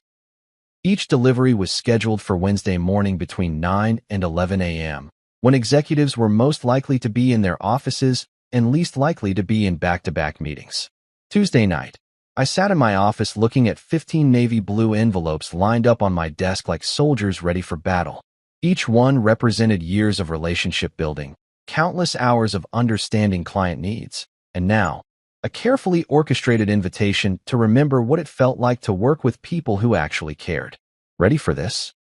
Each delivery was scheduled for Wednesday morning between 9 and 11 a.m., when executives were most likely to be in their offices and least likely to be in back-to-back meetings. Tuesday night, I sat in my office looking at 15 navy blue envelopes lined up on my desk like soldiers ready for battle. Each one represented years of relationship building, countless hours of understanding client needs, and now, a carefully orchestrated invitation to remember what it felt like to work with people who actually cared. Ready for this?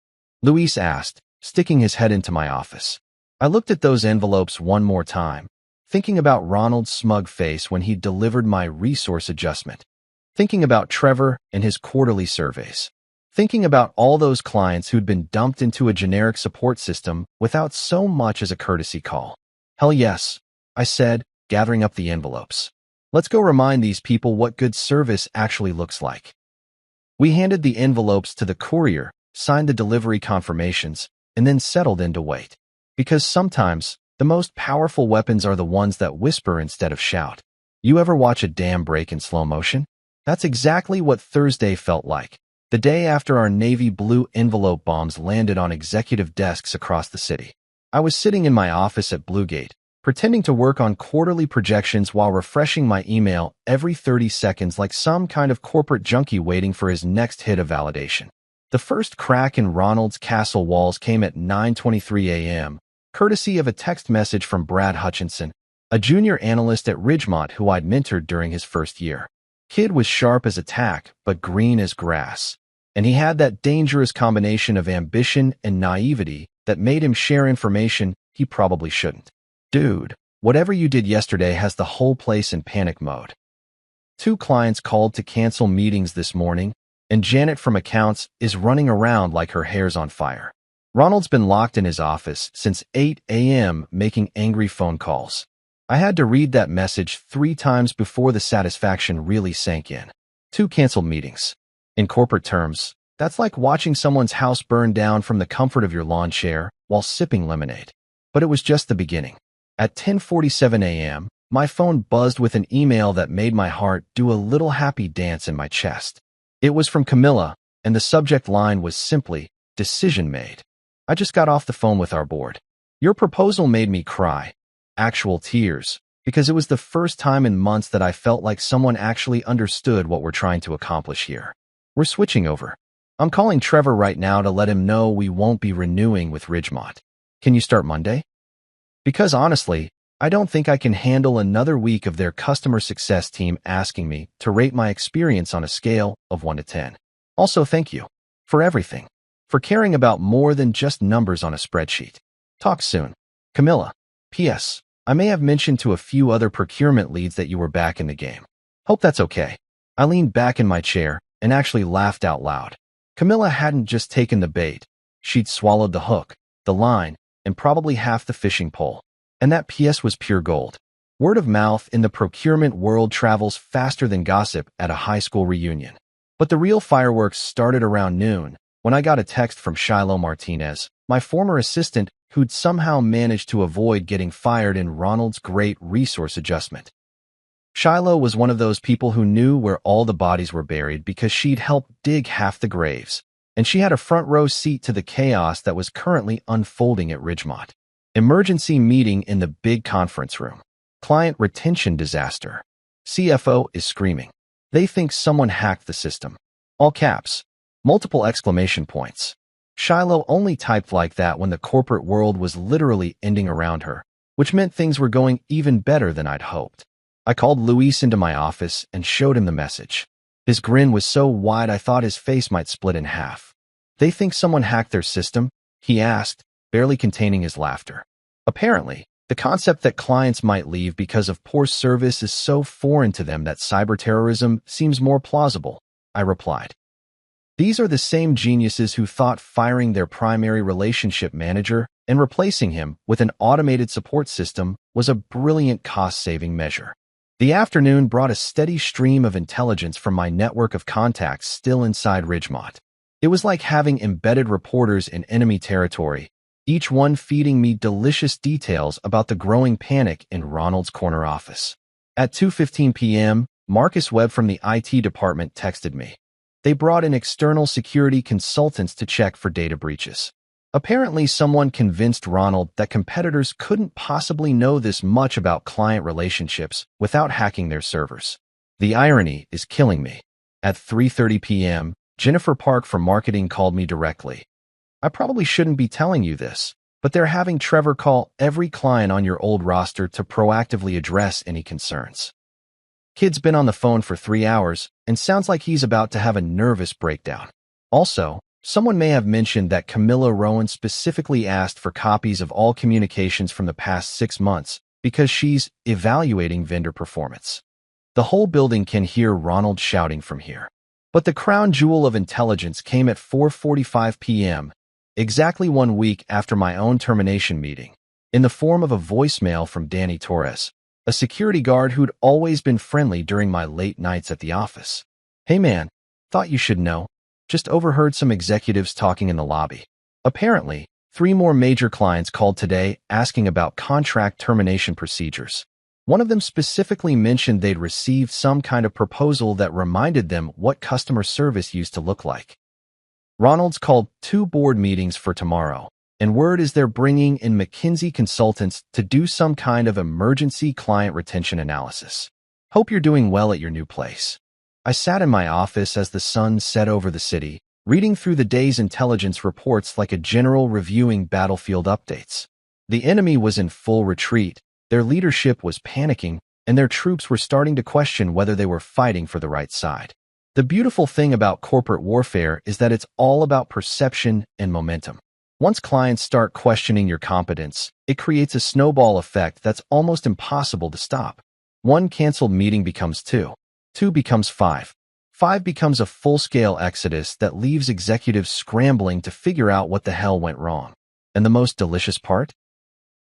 Luis asked, sticking his head into my office. I looked at those envelopes one more time, thinking about Ronald's smug face when he delivered my resource adjustment, thinking about Trevor and his quarterly surveys, thinking about all those clients who'd been dumped into a generic support system without so much as a courtesy call. Hell yes, I said, gathering up the envelopes. Let's go remind these people what good service actually looks like. We handed the envelopes to the courier, signed the delivery confirmations, and then settled in to wait. Because sometimes, the most powerful weapons are the ones that whisper instead of shout. You ever watch a dam break in slow motion? That's exactly what Thursday felt like, the day after our navy blue envelope bombs landed on executive desks across the city. I was sitting in my office at Bluegate, pretending to work on quarterly projections while refreshing my email every 30 seconds like some kind of corporate junkie waiting for his next hit of validation. The first crack in Ronald's castle walls came at 9:23 a.m., courtesy of a text message from Brad Hutchinson, a junior analyst at Ridgemont who I'd mentored during his first year. Kid was sharp as a tack, but green as grass, and he had that dangerous combination of ambition and naivety that made him share information he probably shouldn't. Dude, whatever you did yesterday has the whole place in panic mode. 2 clients called to cancel meetings this morning, and Janet from accounts is running around like her hair's on fire. Ronald's been locked in his office since 8 a.m. making angry phone calls. I had to read that message 3 times before the satisfaction really sank in. 2 canceled meetings. In corporate terms, that's like watching someone's house burn down from the comfort of your lawn chair while sipping lemonade. But it was just the beginning. At 10:47 a.m., my phone buzzed with an email that made my heart do a little happy dance in my chest. It was from Camilla, and the subject line was simply, "Decision made." I just got off the phone with our board. Your proposal made me cry. Actual tears, because it was the first time in months that I felt like someone actually understood what we're trying to accomplish here. We're switching over. I'm calling Trevor right now to let him know we won't be renewing with Ridgemont. Can you start Monday? Because honestly, I don't think I can handle another week of their customer success team asking me to rate my experience on a scale of 1 to 10. Also, thank you for everything, for caring about more than just numbers on a spreadsheet. Talk soon. Camilla. P.S. I may have mentioned to a few other procurement leads that you were back in the game. Hope that's okay. I leaned back in my chair and actually laughed out loud. Camilla hadn't just taken the bait. She'd swallowed the hook, the line, and probably half the fishing pole. And that P.S. was pure gold. Word of mouth in the procurement world travels faster than gossip at a high school reunion. But the real fireworks started around noon, when I got a text from Shiloh Martinez, my former assistant who'd somehow managed to avoid getting fired in Ronald's great resource adjustment. Shiloh was one of those people who knew where all the bodies were buried because she'd helped dig half the graves, and she had a front row seat to the chaos that was currently unfolding at Ridgemont. Emergency meeting in the big conference room. Client retention disaster. CFO is screaming. They think someone hacked the system. All caps. Multiple exclamation points. Shiloh only typed like that when the corporate world was literally ending around her, which meant things were going even better than I'd hoped. I called Luis into my office and showed him the message. His grin was so wide I thought his face might split in half. "They think someone hacked their system?" he asked, barely containing his laughter. Apparently, the concept that clients might leave because of poor service is so foreign to them that cyberterrorism seems more plausible, I replied. These are the same geniuses who thought firing their primary relationship manager and replacing him with an automated support system was a brilliant cost-saving measure. The afternoon brought a steady stream of intelligence from my network of contacts still inside Ridgemont. It was like having embedded reporters in enemy territory, each one feeding me delicious details about the growing panic in Ronald's corner office. At 2:15 p.m., Marcus Webb from the IT department texted me. They brought in external security consultants to check for data breaches. Apparently, someone convinced Ronald that competitors couldn't possibly know this much about client relationships without hacking their servers. The irony is killing me. At 3:30 p.m., Jennifer Park from marketing called me directly. "I probably shouldn't be telling you this, but they're having Trevor call every client on your old roster to proactively address any concerns. Kid's been on the phone for 3 hours and sounds like he's about to have a nervous breakdown. Also, someone may have mentioned that Camilla Rowan specifically asked for copies of all communications from the past 6 months because she's evaluating vendor performance." The whole building can hear Ronald shouting from here. But the crown jewel of intelligence came at 4:45 p.m., exactly 1 week after my own termination meeting, in the form of a voicemail from Danny Torres, a security guard who'd always been friendly during my late nights at the office. "Hey man, thought you should know. Just overheard some executives talking in the lobby. Apparently, 3 more major clients called today asking about contract termination procedures. One of them specifically mentioned they'd received some kind of proposal that reminded them what customer service used to look like. Ronald's called 2 board meetings for tomorrow, and word is they're bringing in McKinsey consultants to do some kind of emergency client retention analysis. Hope you're doing well at your new place." I sat in my office as the sun set over the city, reading through the day's intelligence reports like a general reviewing battlefield updates. The enemy was in full retreat, their leadership was panicking, and their troops were starting to question whether they were fighting for the right side. The beautiful thing about corporate warfare is that it's all about perception and momentum. Once clients start questioning your competence, it creates a snowball effect that's almost impossible to stop. 1 canceled meeting becomes 2. 2 becomes 5. 5 becomes a full-scale exodus that leaves executives scrambling to figure out what the hell went wrong. And the most delicious part?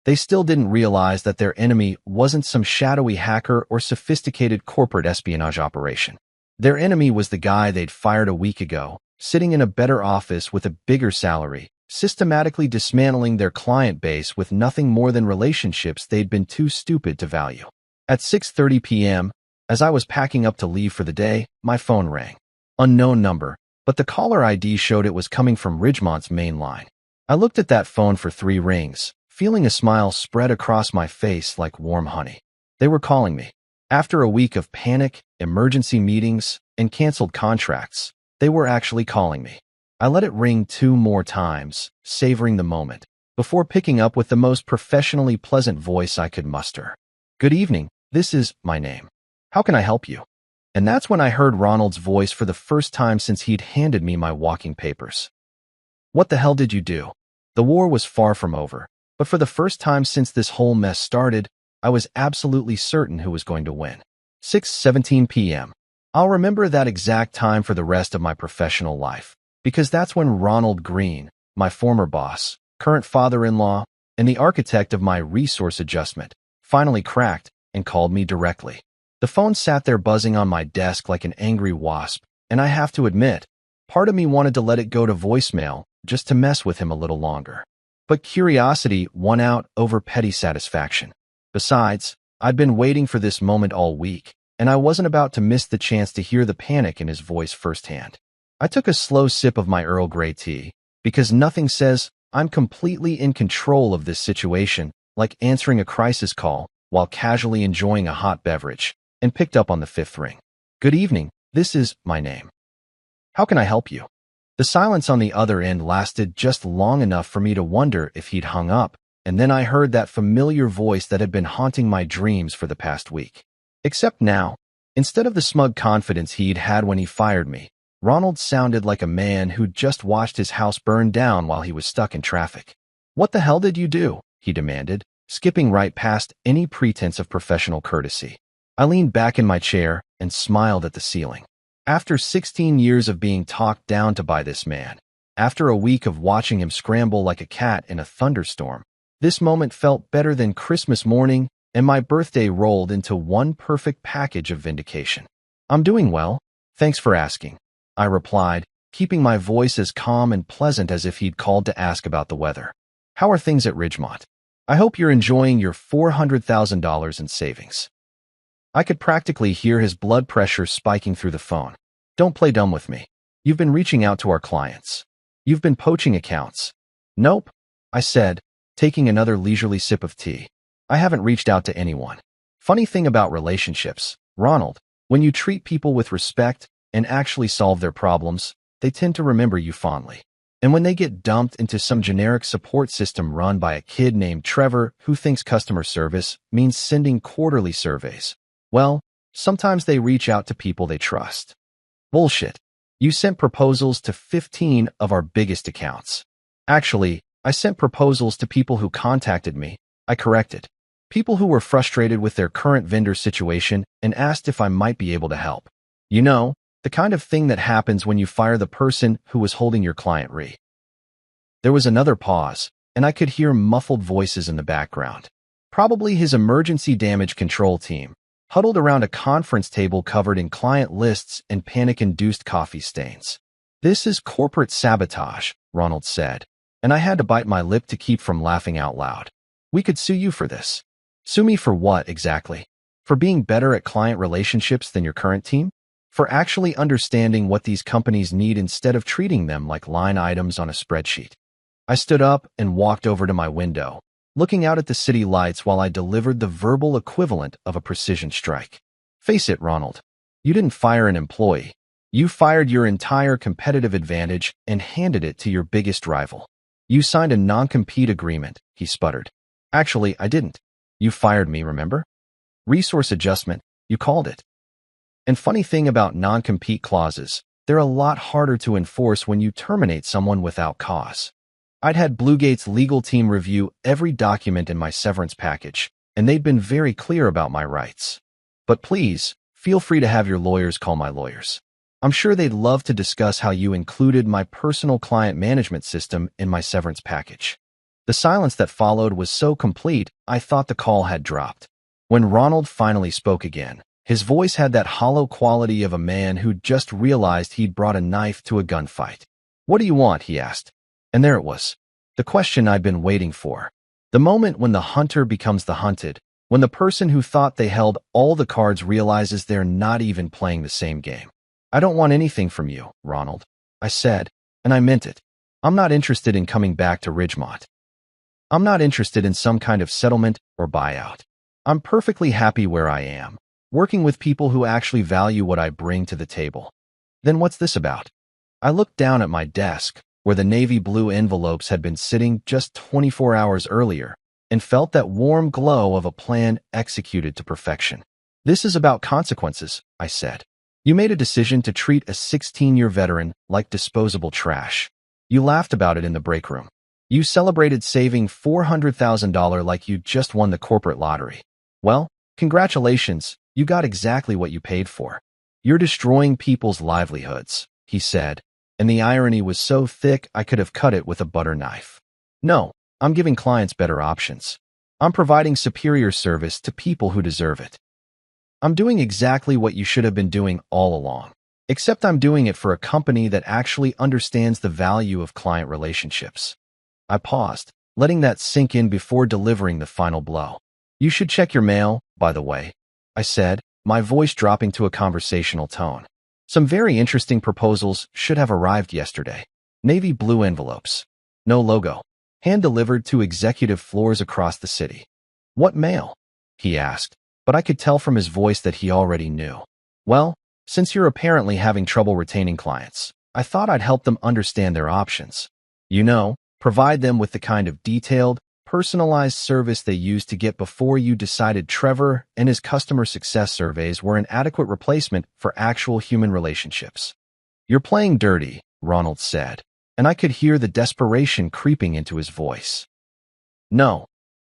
They still didn't realize that their enemy wasn't some shadowy hacker or sophisticated corporate espionage operation. Their enemy was the guy they'd fired a week ago, sitting in a better office with a bigger salary, systematically dismantling their client base with nothing more than relationships they'd been too stupid to value. At 6:30 p.m., as I was packing up to leave for the day, my phone rang. Unknown number, but the caller ID showed it was coming from Ridgemont's main line. I looked at that phone for 3 rings, feeling a smile spread across my face like warm honey. They were calling me. After a week of panic, emergency meetings, and canceled contracts, they were actually calling me. I let it ring 2 more times, savoring the moment, before picking up with the most professionally pleasant voice I could muster. "Good evening, this is my name. How can I help you?" And that's when I heard Ronald's voice for the first time since he'd handed me my walking papers. "What the hell did you do?" The war was far from over, but for the first time since this whole mess started, I was absolutely certain who was going to win. 6:17 p.m. I'll remember that exact time for the rest of my professional life, because that's when Ronald Green, my former boss, current father-in-law, and the architect of my resource adjustment, finally cracked and called me directly. The phone sat there buzzing on my desk like an angry wasp, and I have to admit, part of me wanted to let it go to voicemail just to mess with him a little longer. But curiosity won out over petty satisfaction. Besides, I'd been waiting for this moment all week, and I wasn't about to miss the chance to hear the panic in his voice firsthand. I took a slow sip of my Earl Grey tea, because nothing says I'm completely in control of this situation like answering a crisis call while casually enjoying a hot beverage, and picked up on the 5th ring. "Good evening, this is my name. How can I help you?" The silence on the other end lasted just long enough for me to wonder if he'd hung up, and then I heard that familiar voice that had been haunting my dreams for the past week. Except now, instead of the smug confidence he'd had when he fired me, Ronald sounded like a man who'd just watched his house burn down while he was stuck in traffic. "What the hell did you do?" he demanded, skipping right past any pretense of professional courtesy. I leaned back in my chair and smiled at the ceiling. After 16 years of being talked down to by this man, after a week of watching him scramble like a cat in a thunderstorm, this moment felt better than Christmas morning, and my birthday rolled into one perfect package of vindication. "I'm doing well. Thanks for asking," I replied, keeping my voice as calm and pleasant as if he'd called to ask about the weather. "How are things at Ridgemont? I hope you're enjoying your $400,000 in savings." I could practically hear his blood pressure spiking through the phone. "Don't play dumb with me. You've been reaching out to our clients. You've been poaching accounts." "Nope," I said, taking another leisurely sip of tea. "I haven't reached out to anyone." Funny thing about relationships, Ronald, when you treat people with respect and actually solve their problems, they tend to remember you fondly. And when they get dumped into some generic support system run by a kid named Trevor who thinks customer service means sending quarterly surveys, well, sometimes they reach out to people they trust. Bullshit. You sent proposals to 15 of our biggest accounts. Actually, I sent proposals to people who contacted me. I corrected. People who were frustrated with their current vendor situation and asked if I might be able to help. You know, the kind of thing that happens when you fire the person who was holding your client re. There was another pause, and I could hear muffled voices in the background. Probably his emergency damage control team, huddled around a conference table covered in client lists and panic-induced coffee stains. "This is corporate sabotage," Ronald said, and I had to bite my lip to keep from laughing out loud. "We could sue you for this." "Sue me for what, exactly? For being better at client relationships than your current team? For actually understanding what these companies need instead of treating them like line items on a spreadsheet?" I stood up and walked over to my window, looking out at the city lights while I delivered the verbal equivalent of a precision strike. "Face it, Ronald. You didn't fire an employee. You fired your entire competitive advantage and handed it to your biggest rival. You signed a non-compete agreement," he sputtered. "Actually, I didn't. You fired me, remember? Resource adjustment, you called it." And funny thing about non-compete clauses, they're a lot harder to enforce when you terminate someone without cause. I'd had Bluegate's legal team review every document in my severance package, and they'd been very clear about my rights. But please, feel free to have your lawyers call my lawyers. I'm sure they'd love to discuss how you included my personal client management system in my severance package. The silence that followed was so complete, I thought the call had dropped. When Ronald finally spoke again, his voice had that hollow quality of a man who'd just realized he'd brought a knife to a gunfight. "What do you want?" he asked. And there it was. The question I'd been waiting for. The moment when the hunter becomes the hunted, when the person who thought they held all the cards realizes they're not even playing the same game. "I don't want anything from you, Ronald," I said, and I meant it. "I'm not interested in coming back to Ridgemont. I'm not interested in some kind of settlement or buyout. I'm perfectly happy where I am, working with people who actually value what I bring to the table." "Then what's this about?" I looked down at my desk, where the navy blue envelopes had been sitting just 24 hours earlier, and felt that warm glow of a plan executed to perfection. "This is about consequences," I said. "You made a decision to treat a 16-year veteran like disposable trash. You laughed about it in the break room. You celebrated saving $400,000 like you just won the corporate lottery. Well, congratulations, you got exactly what you paid for. You're destroying people's livelihoods," he said, and the irony was so thick I could have cut it with a butter knife. "No, I'm giving clients better options. I'm providing superior service to people who deserve it. I'm doing exactly what you should have been doing all along, except I'm doing it for a company that actually understands the value of client relationships." I paused, letting that sink in before delivering the final blow. "You should check your mail, by the way," I said, my voice dropping to a conversational tone. "Some very interesting proposals should have arrived yesterday. Navy blue envelopes. No logo. Hand-delivered to executive floors across the city." "What mail?" he asked, but I could tell from his voice that he already knew. "Well, since you're apparently having trouble retaining clients, I thought I'd help them understand their options. You know, provide them with the kind of detailed, personalized service they used to get before you decided Trevor and his customer success surveys were an adequate replacement for actual human relationships. You're playing dirty, Ronald said, and I could hear the desperation creeping into his voice. No,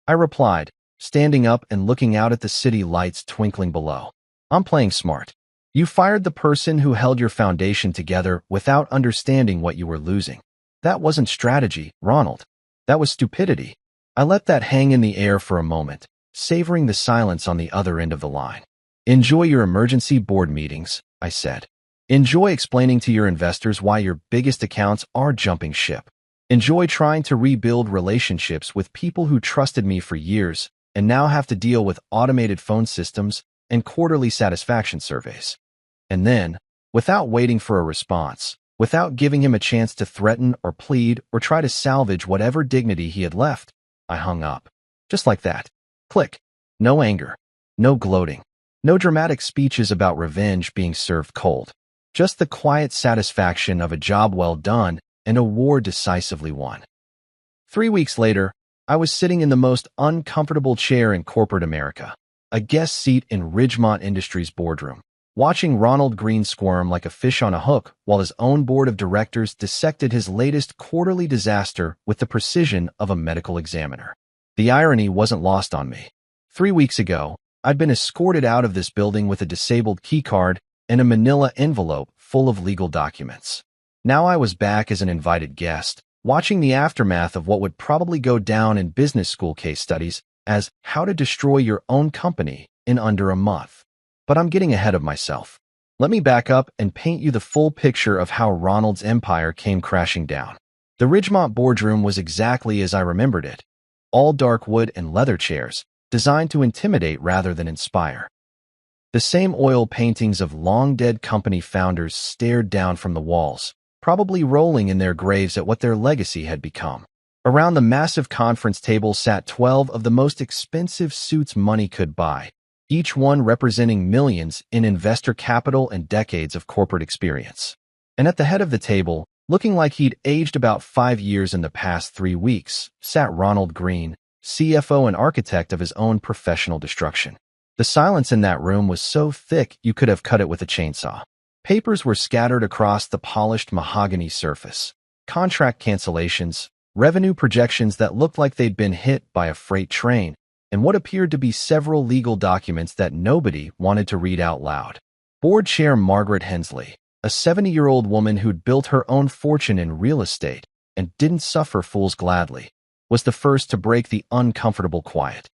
I replied, standing up and looking out at the city lights twinkling below. I'm playing smart. You fired the person who held your foundation together without understanding what you were losing. That wasn't strategy, Ronald. That was stupidity. I let that hang in the air for a moment, savoring the silence on the other end of the line. Enjoy your emergency board meetings, I said. Enjoy explaining to your investors why your biggest accounts are jumping ship. Enjoy trying to rebuild relationships with people who trusted me for years and now have to deal with automated phone systems and quarterly satisfaction surveys. And then, without waiting for a response, without giving him a chance to threaten or plead or try to salvage whatever dignity he had left, I hung up. Just like that. Click. No anger. No gloating. No dramatic speeches about revenge being served cold. Just the quiet satisfaction of a job well done and a war decisively won. 3 weeks later, I was sitting in the most uncomfortable chair in corporate America, a guest seat in Ridgemont Industries' boardroom, watching Ronald Green squirm like a fish on a hook while his own board of directors dissected his latest quarterly disaster with the precision of a medical examiner. The irony wasn't lost on me. 3 weeks ago, I'd been escorted out of this building with a disabled keycard and a manila envelope full of legal documents. Now I was back as an invited guest, watching the aftermath of what would probably go down in business school case studies as how to destroy your own company in under a month. But I'm getting ahead of myself. Let me back up and paint you the full picture of how Ronald's empire came crashing down. The Ridgemont boardroom was exactly as I remembered it. All dark wood and leather chairs, designed to intimidate rather than inspire. The same oil paintings of long-dead company founders stared down from the walls, probably rolling in their graves at what their legacy had become. Around the massive conference table sat 12 of the most expensive suits money could buy, each one representing millions in investor capital and decades of corporate experience. And at the head of the table, looking like he'd aged about 5 years in the past 3 weeks, sat Ronald Green, CFO and architect of his own professional destruction. The silence in that room was so thick you could have cut it with a chainsaw. Papers were scattered across the polished mahogany surface. Contract cancellations, revenue projections that looked like they'd been hit by a freight train, and what appeared to be several legal documents that nobody wanted to read out loud. Board Chair Margaret Hensley, a 70-year-old woman who'd built her own fortune in real estate and didn't suffer fools gladly, was the first to break the uncomfortable quiet.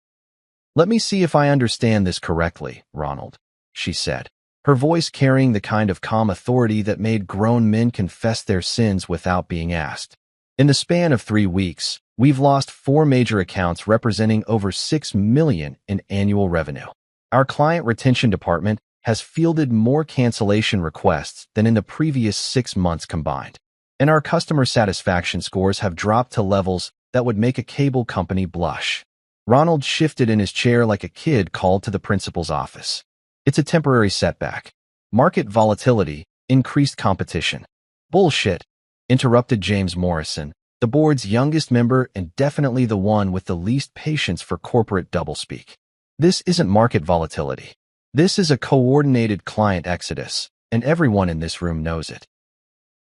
"Let me see if I understand this correctly, Ronald," she said, her voice carrying the kind of calm authority that made grown men confess their sins without being asked. "In the span of 3 weeks, we've lost 4 major accounts representing over $6 million in annual revenue. Our client retention department has fielded more cancellation requests than in the previous 6 months combined. And our customer satisfaction scores have dropped to levels that would make a cable company blush." Ronald shifted in his chair like a kid called to the principal's office. "It's a temporary setback. Market volatility, increased competition." "Bullshit," interrupted James Morrison, the board's youngest member and definitely the one with the least patience for corporate doublespeak. "This isn't market volatility. This is a coordinated client exodus, and everyone in this room knows it."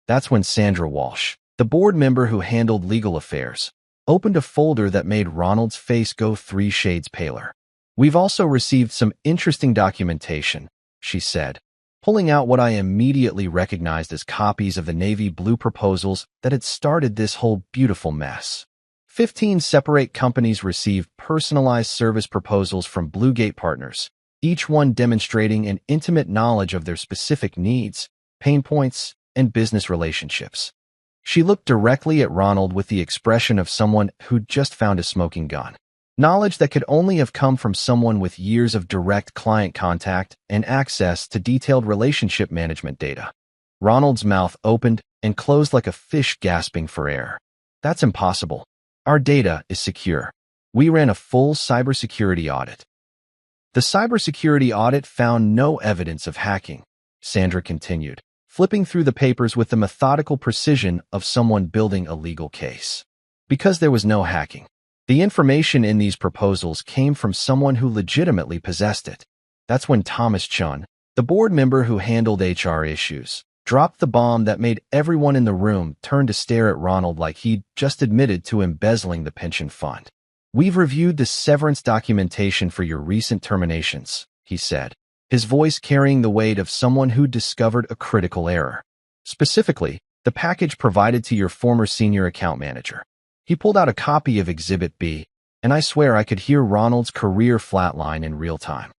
That's when Sandra Walsh, the board member who handled legal affairs, opened a folder that made Ronald's face go 3 shades paler. "We've also received some interesting documentation," she said, pulling out what I immediately recognized as copies of the navy blue proposals that had started this whole beautiful mess. 15 separate companies received personalized service proposals from Bluegate Partners, each one demonstrating an intimate knowledge of their specific needs, pain points, and business relationships. She looked directly at Ronald with the expression of someone who'd just found a smoking gun. Knowledge that could only have come from someone with years of direct client contact and access to detailed relationship management data. Ronald's mouth opened and closed like a fish gasping for air. "That's impossible. Our data is secure. We ran a full cybersecurity audit." "The cybersecurity audit found no evidence of hacking," Sandra continued, flipping through the papers with the methodical precision of someone building a legal case. Because there was no hacking, the information in these proposals came from someone who legitimately possessed it. That's when Thomas Chun, the board member who handled HR issues, dropped the bomb that made everyone in the room turn to stare at Ronald like he'd just admitted to embezzling the pension fund. "We've reviewed the severance documentation for your recent terminations," he said, his voice carrying the weight of someone who discovered a critical error. Specifically, the package provided to your former senior account manager. He pulled out a copy of Exhibit B, and I swear I could hear Ronald's career flatline in real time.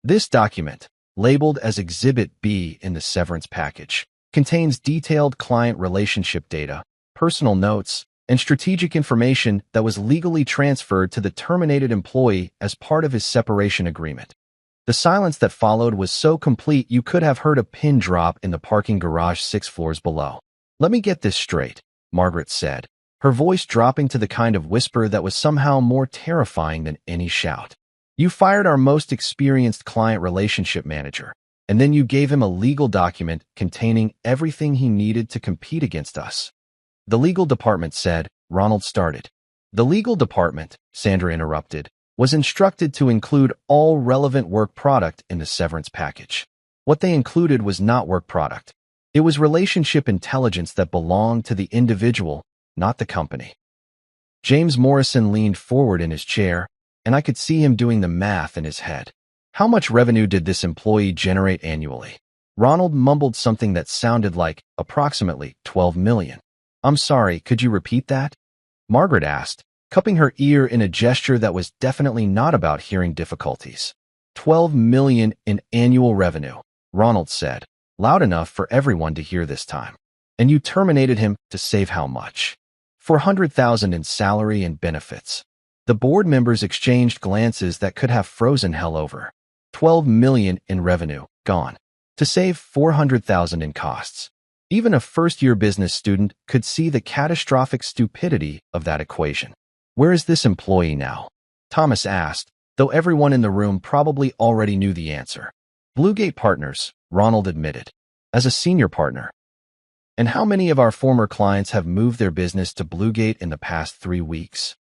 This document, labeled as Exhibit B in the severance package, contains detailed client relationship data, personal notes, and strategic information that was legally transferred to the terminated employee as part of his separation agreement. The silence that followed was so complete you could have heard a pin drop in the parking garage 6 floors below. "Let me get this straight," Margaret said, her voice dropping to the kind of whisper that was somehow more terrifying than any shout. "You fired our most experienced client relationship manager, and then you gave him a legal document containing everything he needed to compete against us." "The legal department said," Ronald started. "The legal department," Sandra interrupted, "was instructed to include all relevant work product in the severance package. What they included was not work product. It was relationship intelligence that belonged to the individual, not the company." James Morrison leaned forward in his chair, and I could see him doing the math in his head. How much revenue did this employee generate annually? Ronald mumbled something that sounded like approximately 12 million. "I'm sorry, could you repeat that?" Margaret asked, cupping her ear in a gesture that was definitely not about hearing difficulties. 12 million in annual revenue, Ronald said, loud enough for everyone to hear this time. "And you terminated him to save how much?" 400,000 in salary and benefits. The board members exchanged glances that could have frozen hell over. 12 million in revenue, gone. To save 400,000 in costs. Even a first-year business student could see the catastrophic stupidity of that equation. "Where is this employee now?" Thomas asked, though everyone in the room probably already knew the answer. "Bluegate Partners," Ronald admitted, "as a senior partner." "And how many of our former clients have moved their business to Bluegate in the past 3 weeks?"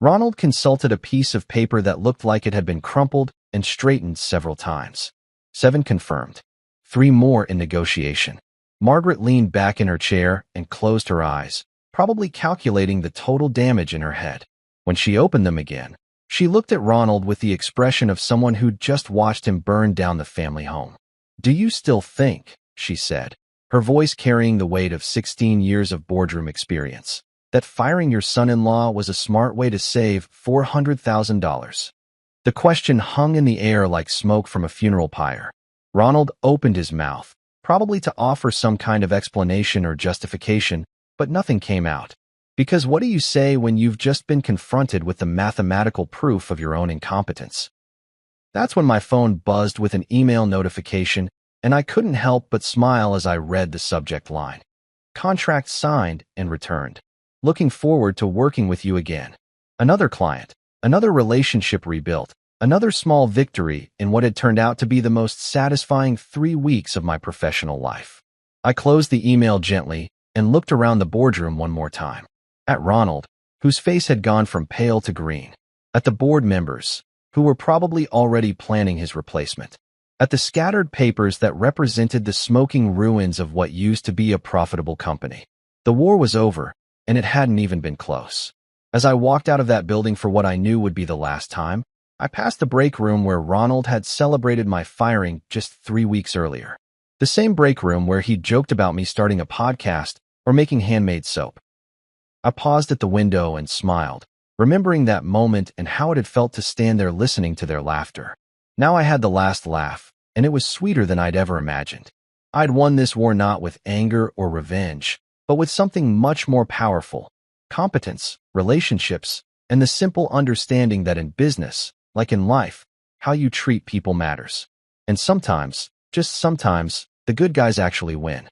Ronald consulted a piece of paper that looked like it had been crumpled and straightened several times. 7 confirmed. 3 more in negotiation. Margaret leaned back in her chair and closed her eyes, probably calculating the total damage in her head. When she opened them again, she looked at Ronald with the expression of someone who'd just watched him burn down the family home. "Do you still think," she said, her voice carrying the weight of 16 years of boardroom experience, "that firing your son-in-law was a smart way to save $400,000? The question hung in the air like smoke from a funeral pyre. Ronald opened his mouth, probably to offer some kind of explanation or justification, but nothing came out. Because what do you say when you've just been confronted with the mathematical proof of your own incompetence? That's when my phone buzzed with an email notification, and I couldn't help but smile as I read the subject line. "Contract signed and returned. Looking forward to working with you again." Another client, another relationship rebuilt, another small victory in what had turned out to be the most satisfying 3 weeks of my professional life. I closed the email gently and looked around the boardroom one more time. At Ronald, whose face had gone from pale to green. At the board members, who were probably already planning his replacement. At the scattered papers that represented the smoking ruins of what used to be a profitable company. The war was over, and it hadn't even been close. As I walked out of that building for what I knew would be the last time, I passed the break room where Ronald had celebrated my firing just 3 weeks earlier. The same break room where he'd joked about me starting a podcast or making handmade soap. I paused at the window and smiled, remembering that moment and how it had felt to stand there listening to their laughter. Now I had the last laugh, and it was sweeter than I'd ever imagined. I'd won this war not with anger or revenge, but with something much more powerful: competence, relationships, and the simple understanding that in business, like in life, how you treat people matters. And sometimes, just sometimes, the good guys actually win.